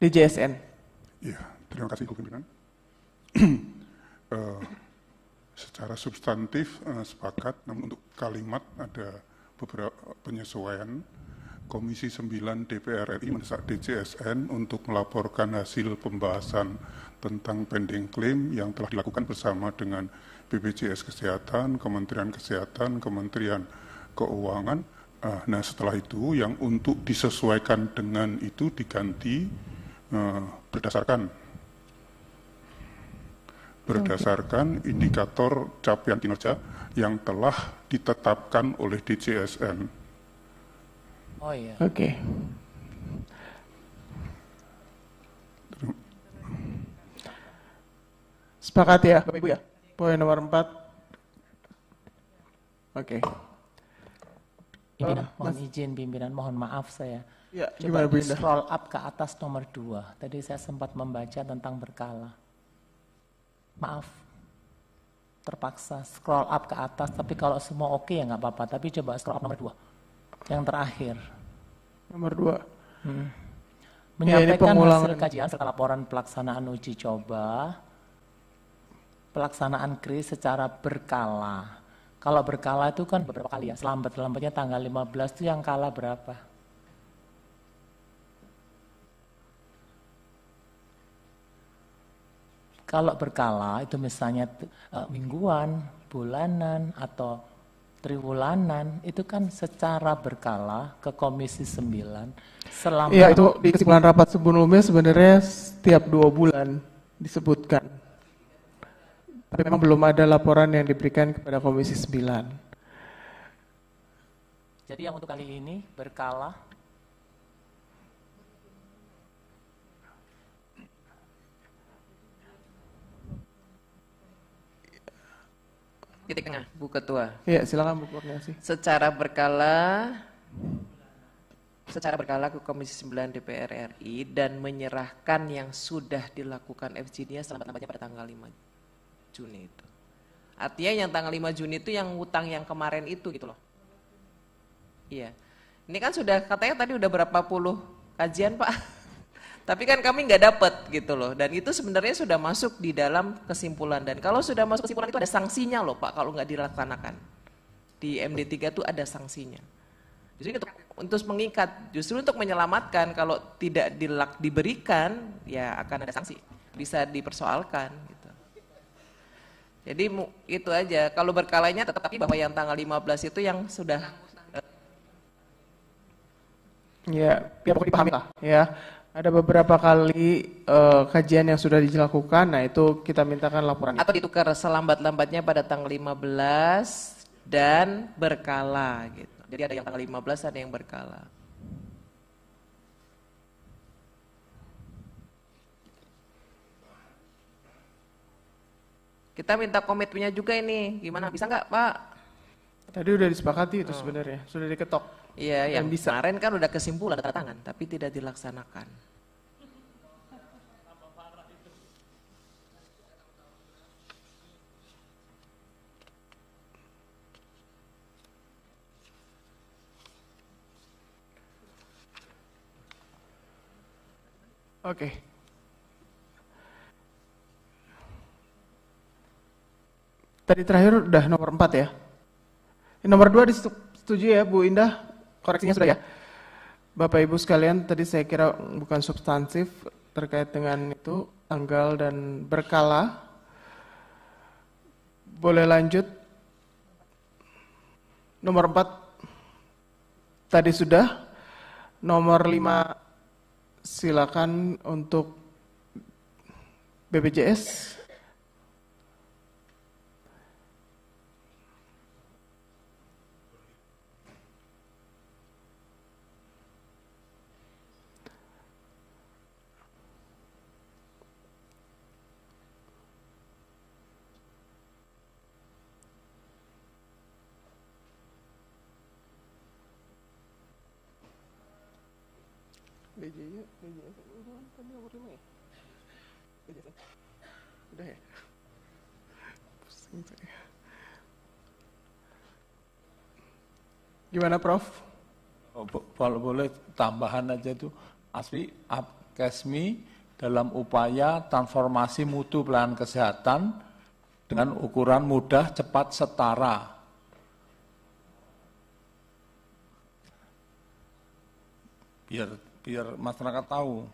DJSN. Iya, terima kasih Bu Pimpinan. Secara substantif sepakat, namun untuk kalimat ada beberapa penyesuaian. Komisi 9 DPR RI mendesak DJSN untuk melaporkan hasil pembahasan tentang pending claim yang telah dilakukan bersama dengan BPJS Kesehatan, Kementerian Kesehatan, Kementerian Keuangan. Nah setelah itu yang untuk disesuaikan dengan itu diganti berdasarkan indikator capaian kinerja yang telah ditetapkan oleh DJSN. Oh iya. Oke. Sepakat ya Bapak Ibu ya? Poin nomor 4. Oke. Pimpinan, mohon izin pimpinan, mohon maaf saya. Ya, Coba gimana Bu di Indah? scroll up ke atas nomor 2. Tadi saya sempat membaca tentang berkala. Maaf. Terpaksa scroll up ke atas, tapi kalau semua oke ya nggak apa-apa. Tapi coba scroll up nomor 2. Yang terakhir. Nomor 2. Menyampaikan Ya, hasil kajian serta laporan pelaksanaan uji coba, pelaksanaan KRIS secara berkala. Kalau berkala itu kan beberapa kali ya, selambat-lambatnya tanggal 15 itu yang kala berapa? Kalau berkala itu misalnya mingguan, bulanan, atau triwulanan, itu kan secara berkala ke Komisi 9 selama... Iya, itu di kesimpulan rapat sebelumnya sebenarnya setiap 2 bulan disebutkan. Tapi memang belum ada laporan yang diberikan kepada Komisi 9. Jadi yang untuk kali ini berkala. Titik tengah, Bu Ketua. Iya, silakan Bu Kurniasi. Secara berkala ke Komisi 9 DPR RI dan menyerahkan yang sudah dilakukan FGD-nya selambat-lambatnya pada tanggal 5 Juni itu. Artinya yang tanggal 5 Juni itu yang utang yang kemarin itu gitu loh. Iya. Ini kan sudah katanya tadi udah berapa puluh kajian Pak. Tapi kan kami nggak dapat gitu loh. Dan itu sebenarnya sudah masuk di dalam kesimpulan. Dan kalau sudah masuk kesimpulan itu ada sanksinya loh Pak kalau nggak dilaksanakan. Di MD3 itu ada sanksinya. Jadi untuk mengikat, justru untuk menyelamatkan kalau tidak diberikan ya akan ada sanksi. Bisa dipersoalkan gitu. Jadi itu aja. Kalau berkalanya tetapi bahwa yang tanggal 15 itu yang sudah ya pokoknya dipahami lah ya. Ada beberapa kali kajian yang sudah dilakukan, nah itu kita mintakan laporan. Atau ditukar selambat-lambatnya pada tanggal 15 dan berkala gitu. Jadi ada yang tanggal 15, ada yang berkala. Kita minta komitmennya juga ini, gimana? Bisa nggak Pak? Tadi udah disepakati itu sebenarnya, sudah diketok. Iya, yang kemarin kan udah kesimpulan, tanda tangan, tapi tidak dilaksanakan. Oke. Tadi terakhir udah nomor 4 ya. Nomor 2 disetujui ya Bu Indah, koreksinya sudah ya. Bapak Ibu sekalian, tadi saya kira bukan substansif terkait dengan itu, tanggal dan berkala. Boleh lanjut. Nomor 4 tadi sudah. Nomor 5 silakan untuk BPJS. DJ-nya, tadi nomor 5 ya? Udah ya? Pusing saya. Gimana Prof? Kalau boleh tambahan aja tuh, asli Apkesmi dalam upaya transformasi mutu pelayanan kesehatan dengan ukuran mudah, cepat, setara. Biar masyarakat tahu.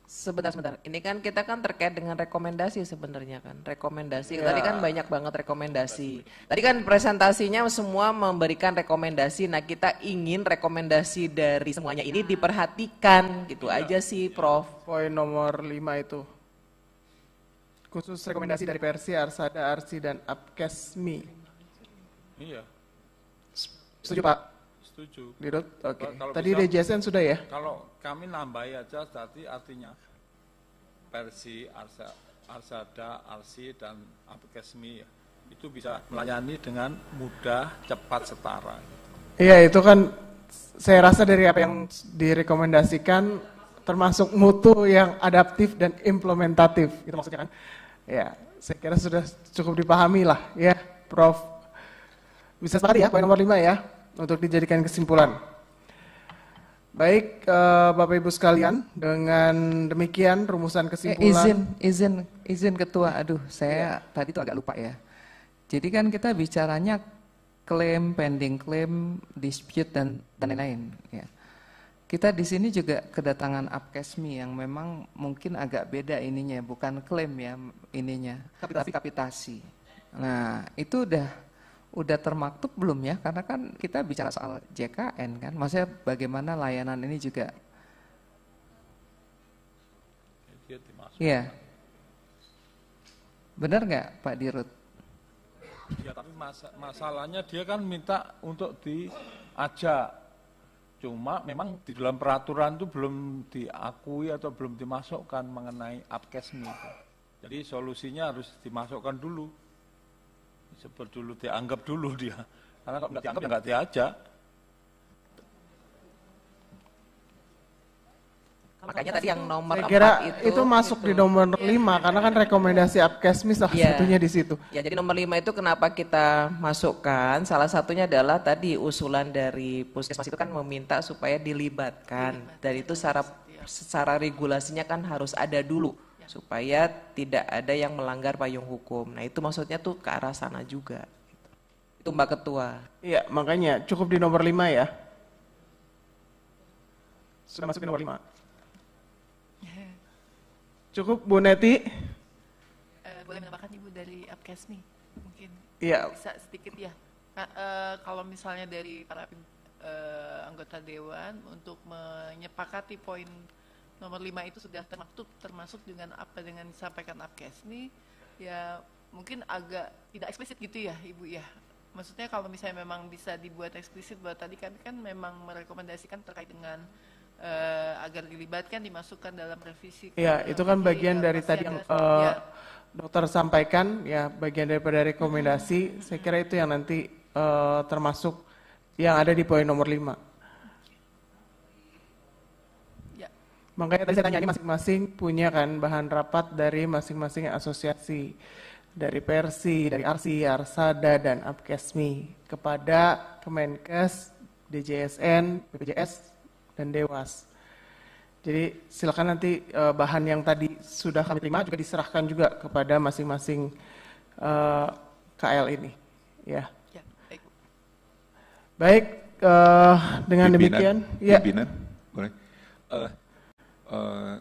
Sebentar. Ini kan kita kan terkait dengan rekomendasi sebenarnya kan. Rekomendasi. Tadi kan banyak banget rekomendasi. Tadi kan presentasinya semua memberikan rekomendasi. Nah, kita ingin rekomendasi dari semuanya ini diperhatikan gitu aja sih, Prof. Poin nomor 5 itu. Khusus rekomendasi dari Persi, Arsada, Arsi, dan Apkesmi. Iya. Setuju, Pak? Setuju. Dirut? Oke. Kalau Tadi bisa, DJSN sudah ya? Kalau kami nambahi aja, tadi artinya Persi, Arsada, Arsi, dan Apkesmi ya, itu bisa melayani dengan mudah, cepat, setara. Iya, itu kan saya rasa dari apa yang direkomendasikan termasuk mutu yang adaptif dan implementatif. Itu maksudnya kan? Ya, saya kira sudah cukup dipahami lah ya, Prof. Bisa sekali ya, poin nomor 5 ya, untuk dijadikan kesimpulan. Baik, Bapak Ibu sekalian, dengan demikian rumusan kesimpulan. Izin Ketua, aduh saya tadi tuh agak lupa ya. Jadi kan kita bicaranya klaim, pending claim, dispute dan lain-lain. Ya. Kita di sini juga kedatangan Apkesmi yang memang mungkin agak beda ininya, bukan klaim ya ininya, tapi kapitasi. Nah itu udah termaktub belum ya? Karena kan kita bicara soal JKN kan, maksudnya bagaimana layanan ini juga. Iya. Benar nggak Pak Dirut? Ya, tapi masalahnya dia kan minta untuk diajak. Cuma memang di dalam peraturan itu belum diakui atau belum dimasukkan mengenai Apkesmi. Jadi solusinya harus dimasukkan dulu. Seperti dulu dianggap dulu dia. Karena kalau nggak dianggap ya nggak diajak. Makanya tadi yang nomor 4 saya kira itu masuk di nomor 5 karena kan rekomendasi Apkesmi salah satunya di situ. Ya, jadi nomor 5 itu kenapa kita masukkan? Salah satunya adalah tadi usulan dari Puskesmas itu kan meminta supaya dilibatkan. Dan itu secara regulasinya kan harus ada dulu supaya tidak ada yang melanggar payung hukum. Nah, itu maksudnya tuh ke arah sana juga. Itu Mbak Ketua. Iya, makanya cukup di nomor 5 ya. Sudah masuk di nomor 5. Cukup Bu Neti? Boleh menambahkan Ibu dari Apkesmi mungkin? Iya. Bisa sedikit ya. Kalau misalnya dari para anggota Dewan untuk menyepakati poin nomor 5 itu sudah termasuk dengan apa dengan disampaikan Apkesmi, ya mungkin agak tidak eksplisit gitu ya Ibu ya. Maksudnya kalau misalnya memang bisa dibuat eksplisit bahwa tadi kan memang merekomendasikan terkait dengan agar dilibatkan, dimasukkan dalam revisi. Iya, itu kan bagian dari tadi yang dokter sampaikan, ya bagian daripada rekomendasi. Saya kira itu yang nanti termasuk yang ada di poin nomor 5. Ya. Makanya tadi saya tanya, ini masing-masing punya kan bahan rapat dari masing-masing asosiasi. Dari Persi, dari Arsi, Arsada, dan Apkesmi kepada Kemenkes, DJSN, BPJS, dan Dewas. Jadi silakan nanti bahan yang tadi sudah kami terima juga diserahkan juga kepada masing-masing KL ini. Ya. Baik, dengan demikian. Pimpinan, boleh.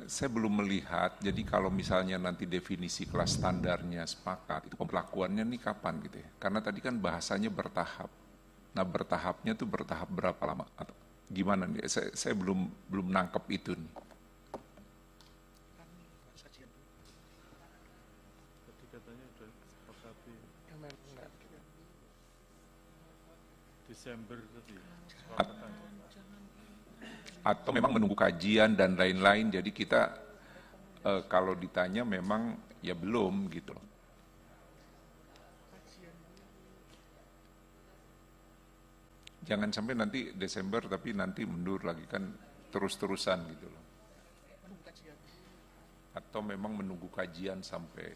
Saya belum melihat, jadi kalau misalnya nanti definisi kelas standarnya sepakat, itu pemberlakuannya nih kapan gitu ya? Karena tadi kan bahasanya bertahap. Nah bertahapnya tuh bertahap berapa lama? Atau gimana nih? Saya belum nangkep itu nih. Desember tadi. Atau memang menunggu kajian dan lain-lain, jadi kita kalau ditanya memang ya belum gitu loh. Jangan sampai nanti Desember tapi nanti mundur lagi kan terus-terusan gitu loh. Atau memang menunggu kajian sampai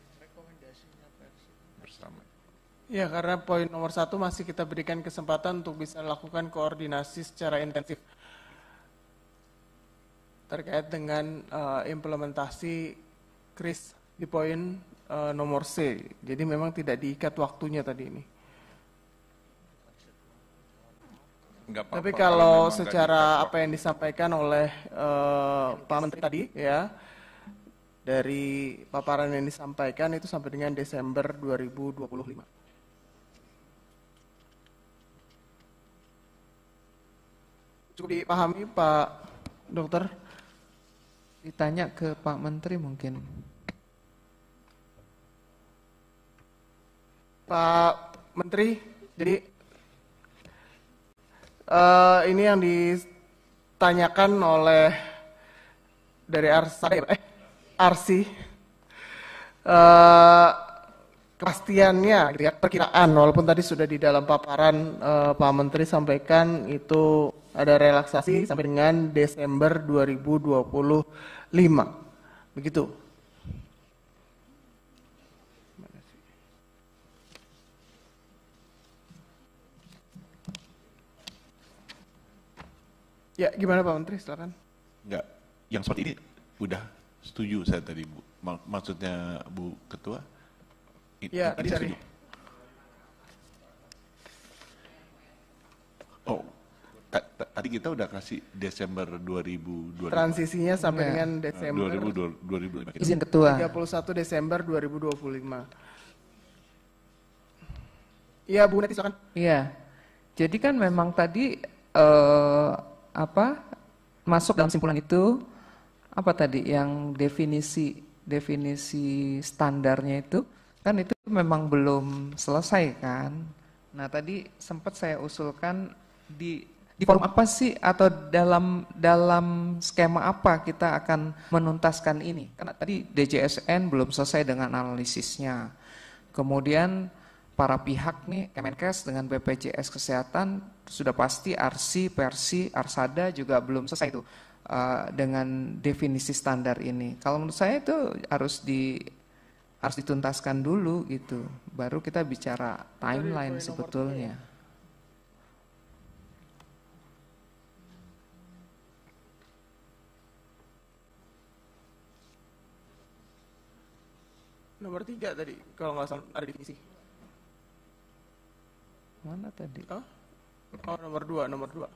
bersama. Ya, karena poin nomor 1 masih kita berikan kesempatan untuk bisa lakukan koordinasi secara intensif terkait dengan implementasi KRIS di poin nomor C. Jadi memang tidak diikat waktunya tadi ini. Tapi kalau secara apa yang disampaikan oleh Pak Menteri tadi ya, dari paparan yang disampaikan itu sampai dengan Desember 2025. Cukup dipahami Pak Dokter? Ditanya ke Pak Menteri mungkin. Pak Menteri, jadi ini yang ditanyakan oleh dari Arsi, kepastiannya, gitu ya, perkiraan, walaupun tadi sudah di dalam paparan Pak Menteri sampaikan itu ada relaksasi sampai dengan Desember 2025, begitu. Ya, gimana Pak Menteri, silakan. Enggak, yang seperti ini udah setuju saya tadi Bu. Maksudnya Bu Ketua? Ya, tadi setuju. Oh, tadi kita udah kasih Desember 2025. Transisinya sampai dengan Desember 2025. Izin Ketua. 31 Desember 2025. Iya, Bu Neti, silakan. Iya. Jadi kan memang tadi masuk dalam simpulan itu apa tadi yang definisi standarnya itu kan itu memang belum selesai kan. Nah tadi sempat saya usulkan di forum apa sih atau dalam skema apa kita akan menuntaskan ini. Karena tadi DJSN belum selesai dengan analisisnya. Kemudian para pihak nih, Kemenkes dengan BPJS Kesehatan sudah pasti Arsi, Persi, Arsada juga belum selesai itu dengan definisi standar ini. Kalau menurut saya itu harus dituntaskan dulu gitu, baru kita bicara timeline sebetulnya. Nomor 3 tadi, kalau nggak salah ada definisi. Mana tadi? Oh, nomor 2.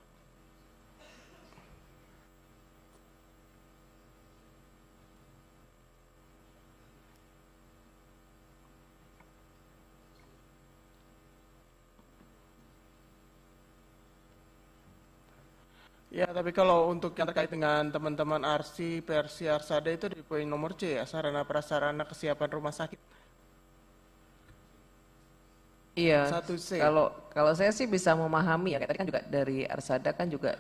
Ya, tapi kalau untuk yang terkait dengan teman-teman Arsi, Persi, Arsada itu di poin nomor C ya, sarana prasarana kesiapan rumah sakit. Iya, 1C. kalau saya sih bisa memahami ya, kayak tadi kan juga dari Arsada kan juga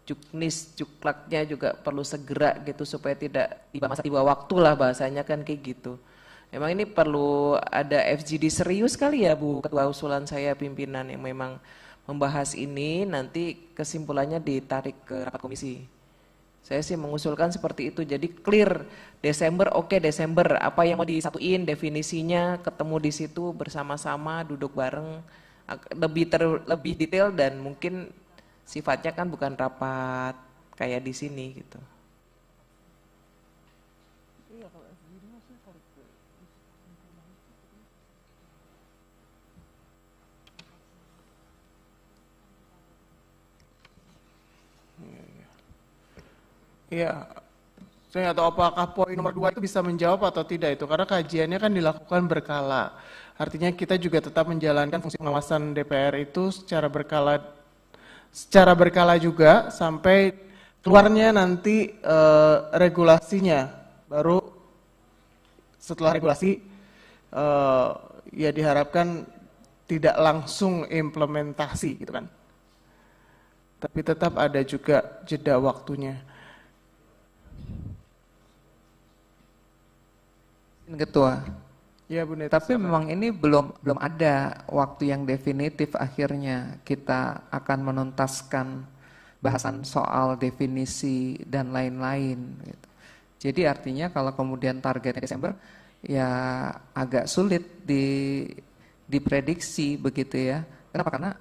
juknis, juklaknya juga perlu segera gitu supaya tidak tiba waktu lah bahasanya kan kayak gitu. Memang ini perlu ada FGD serius kali ya Bu Ketua, usulan saya pimpinan yang memang membahas ini, nanti kesimpulannya ditarik ke rapat komisi. Saya sih mengusulkan seperti itu, jadi clear Desember, oke Desember, apa yang mau disatuin definisinya, ketemu di situ bersama-sama, duduk bareng, lebih detail dan mungkin sifatnya kan bukan rapat kayak di sini gitu. Iya, saya nggak tahu apakah poin nomor 2 itu bisa menjawab atau tidak itu, karena kajiannya kan dilakukan berkala. Artinya kita juga tetap menjalankan fungsi pengawasan DPR itu secara berkala juga sampai keluarnya nanti regulasinya. Baru setelah regulasi ya diharapkan tidak langsung implementasi gitu kan. Tapi tetap ada juga jeda waktunya. Ketua. Ya, Bu Neti, tapi memang ini belum ada waktu yang definitif akhirnya kita akan menuntaskan bahasan soal definisi dan lain-lain gitu. Jadi artinya kalau kemudian targetnya Desember ya agak sulit diprediksi begitu ya. Kenapa? Karena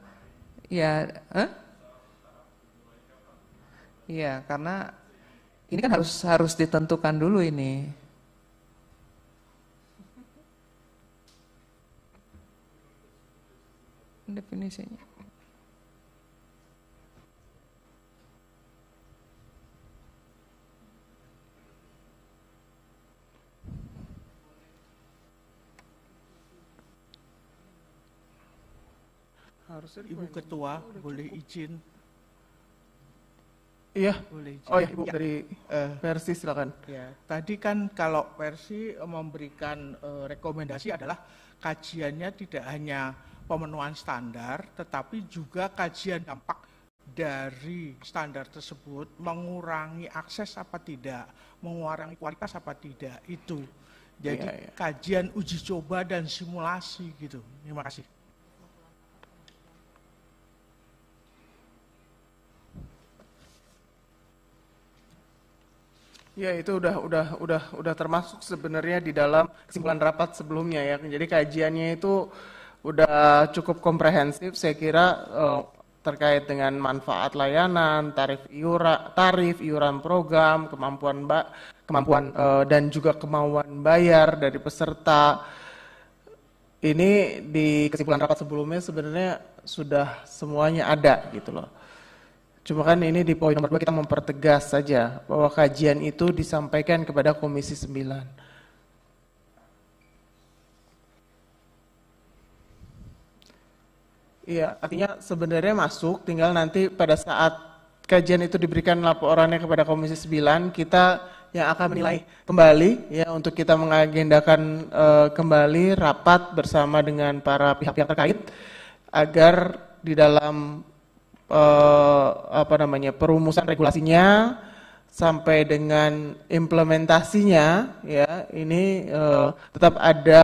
ya iya, karena ini kan harus ditentukan dulu ini. Definisinya. Ibu Ketua, boleh izin? Iya. Boleh izin. Oh ya, Ibu dari Persi silakan. Ya, tadi kan kalau Persi memberikan rekomendasi adalah kajiannya tidak hanya pemenuhan standar, tetapi juga kajian dampak dari standar tersebut, mengurangi akses apa tidak, mengurangi kualitas apa tidak, itu. Jadi kajian uji coba dan simulasi gitu. Terima kasih. Ya, itu udah termasuk sebenarnya di dalam kesimpulan rapat sebelumnya ya. Jadi kajiannya itu udah cukup komprehensif, saya kira terkait dengan manfaat layanan, tarif iuran program, kemampuan dan juga kemauan bayar dari peserta. Ini di kesimpulan rapat sebelumnya sebenarnya sudah semuanya ada gitu loh. Cuma kan ini di poin nomor 2 kita mempertegas saja bahwa kajian itu disampaikan kepada Komisi 9. Iya, artinya sebenarnya masuk, tinggal nanti pada saat kajian itu diberikan laporannya kepada Komisi 9, kita yang akan menilai kembali ya untuk kita mengagendakan kembali rapat bersama dengan para pihak yang terkait agar di dalam perumusan regulasinya sampai dengan implementasinya ya ini tetap ada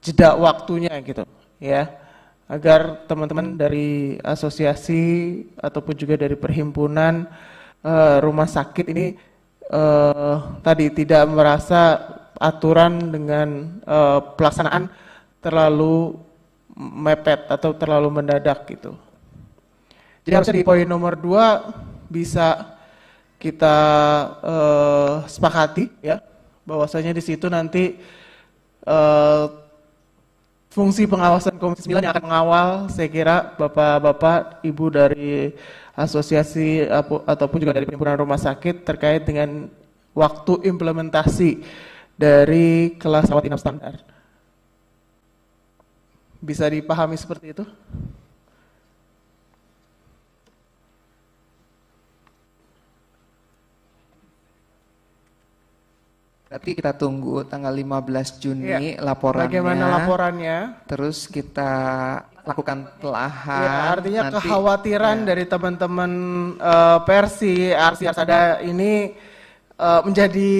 jeda waktunya gitu ya, agar teman-teman dari asosiasi ataupun juga dari perhimpunan rumah sakit ini tadi tidak merasa aturan dengan pelaksanaan terlalu mepet atau terlalu mendadak gitu. Jadi harusnya di poin nomor 2 bisa kita sepakati ya, bahwasanya di situ nanti fungsi pengawasan Komisi 9 yang akan mengawal, saya kira Bapak-bapak, Ibu dari asosiasi ataupun juga dari perhimpunan rumah sakit terkait dengan waktu implementasi dari kelas rawat inap standar. Bisa dipahami seperti itu? Berarti kita tunggu tanggal 15 Juni laporannya. Bagaimana laporannya? Terus kita lakukan telahan. Ya, artinya nanti, kekhawatiran dari teman-teman Persi, Arsi Arsada ini menjadi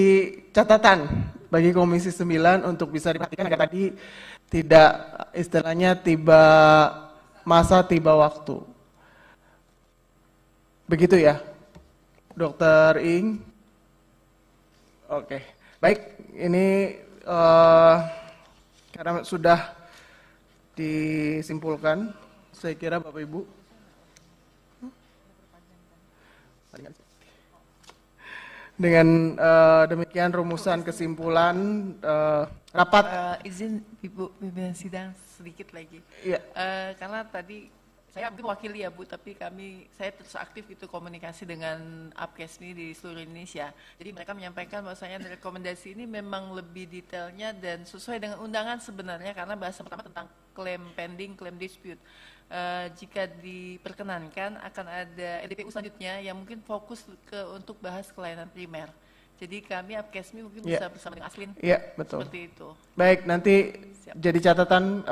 catatan bagi Komisi 9 untuk bisa diperhatikan agar tadi tidak istilahnya tiba masa tiba waktu. Begitu ya, Dokter Ing? Oke. Baik, ini karena sudah disimpulkan, saya kira Bapak Ibu. Dengan demikian rumusan kesimpulan rapat. Izin Ibu pimpinan sidang sedikit lagi. Iya. Karena tadi saya mungkin wakili ya Bu, tapi saya terus aktif itu komunikasi dengan APKESMI di seluruh Indonesia. Jadi mereka menyampaikan bahwasanya rekomendasi ini memang lebih detailnya dan sesuai dengan undangan sebenarnya, karena bahasa pertama tentang klaim pending, klaim dispute. Jika diperkenankan akan ada RDPU selanjutnya yang mungkin fokus untuk bahas kelainan primer. Jadi kami APKESMI mungkin bisa bersama dengan Aslin. Iya, betul. Seperti itu. Baik, nanti jadi catatan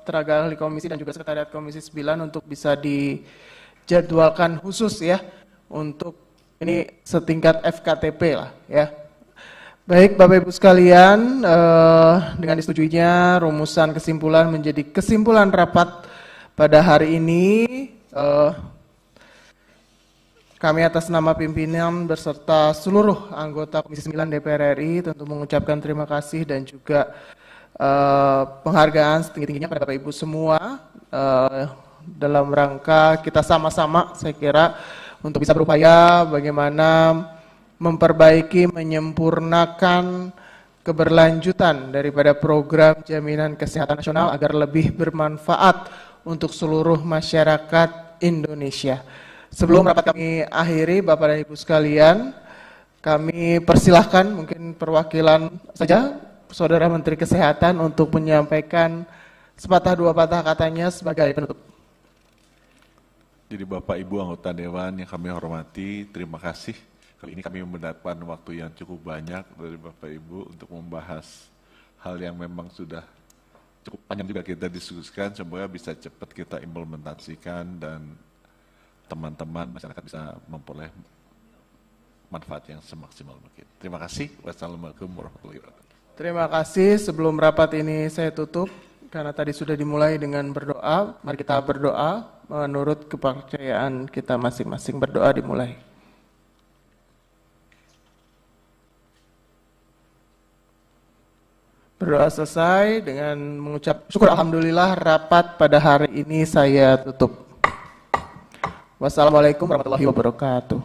tenaga ahli komisi dan juga sekretariat Komisi 9 untuk bisa dijadwalkan khusus ya untuk ini setingkat FKTP lah ya. Baik Bapak Ibu sekalian, dengan disetujuinya rumusan kesimpulan menjadi kesimpulan rapat pada hari ini. Kami atas nama pimpinan beserta seluruh anggota Komisi 9 DPR RI tentu mengucapkan terima kasih dan juga penghargaan setinggi-tingginya pada Bapak Ibu semua dalam rangka kita sama-sama saya kira untuk bisa berupaya bagaimana memperbaiki, menyempurnakan keberlanjutan daripada program jaminan kesehatan nasional agar lebih bermanfaat untuk seluruh masyarakat Indonesia. Sebelum rapat kami akhiri, Bapak dan Ibu sekalian, kami persilahkan mungkin perwakilan saja Saudara Menteri Kesehatan untuk menyampaikan sepatah dua patah katanya sebagai penutup. Jadi Bapak Ibu anggota Dewan yang kami hormati, terima kasih. Kali ini kami mendapatkan waktu yang cukup banyak dari Bapak Ibu untuk membahas hal yang memang sudah cukup panjang juga kita diskusikan. Semoga bisa cepat kita implementasikan dan teman-teman masyarakat bisa memperoleh manfaat yang semaksimal mungkin. Terima kasih. Wassalamualaikum warahmatullahi wabarakatuh. Terima kasih. Sebelum rapat ini saya tutup, karena tadi sudah dimulai dengan berdoa. Mari kita berdoa menurut kepercayaan kita masing-masing. Berdoa dimulai. Berdoa selesai dengan mengucap syukur alhamdulillah rapat pada hari ini saya tutup. Wassalamualaikum warahmatullahi wabarakatuh.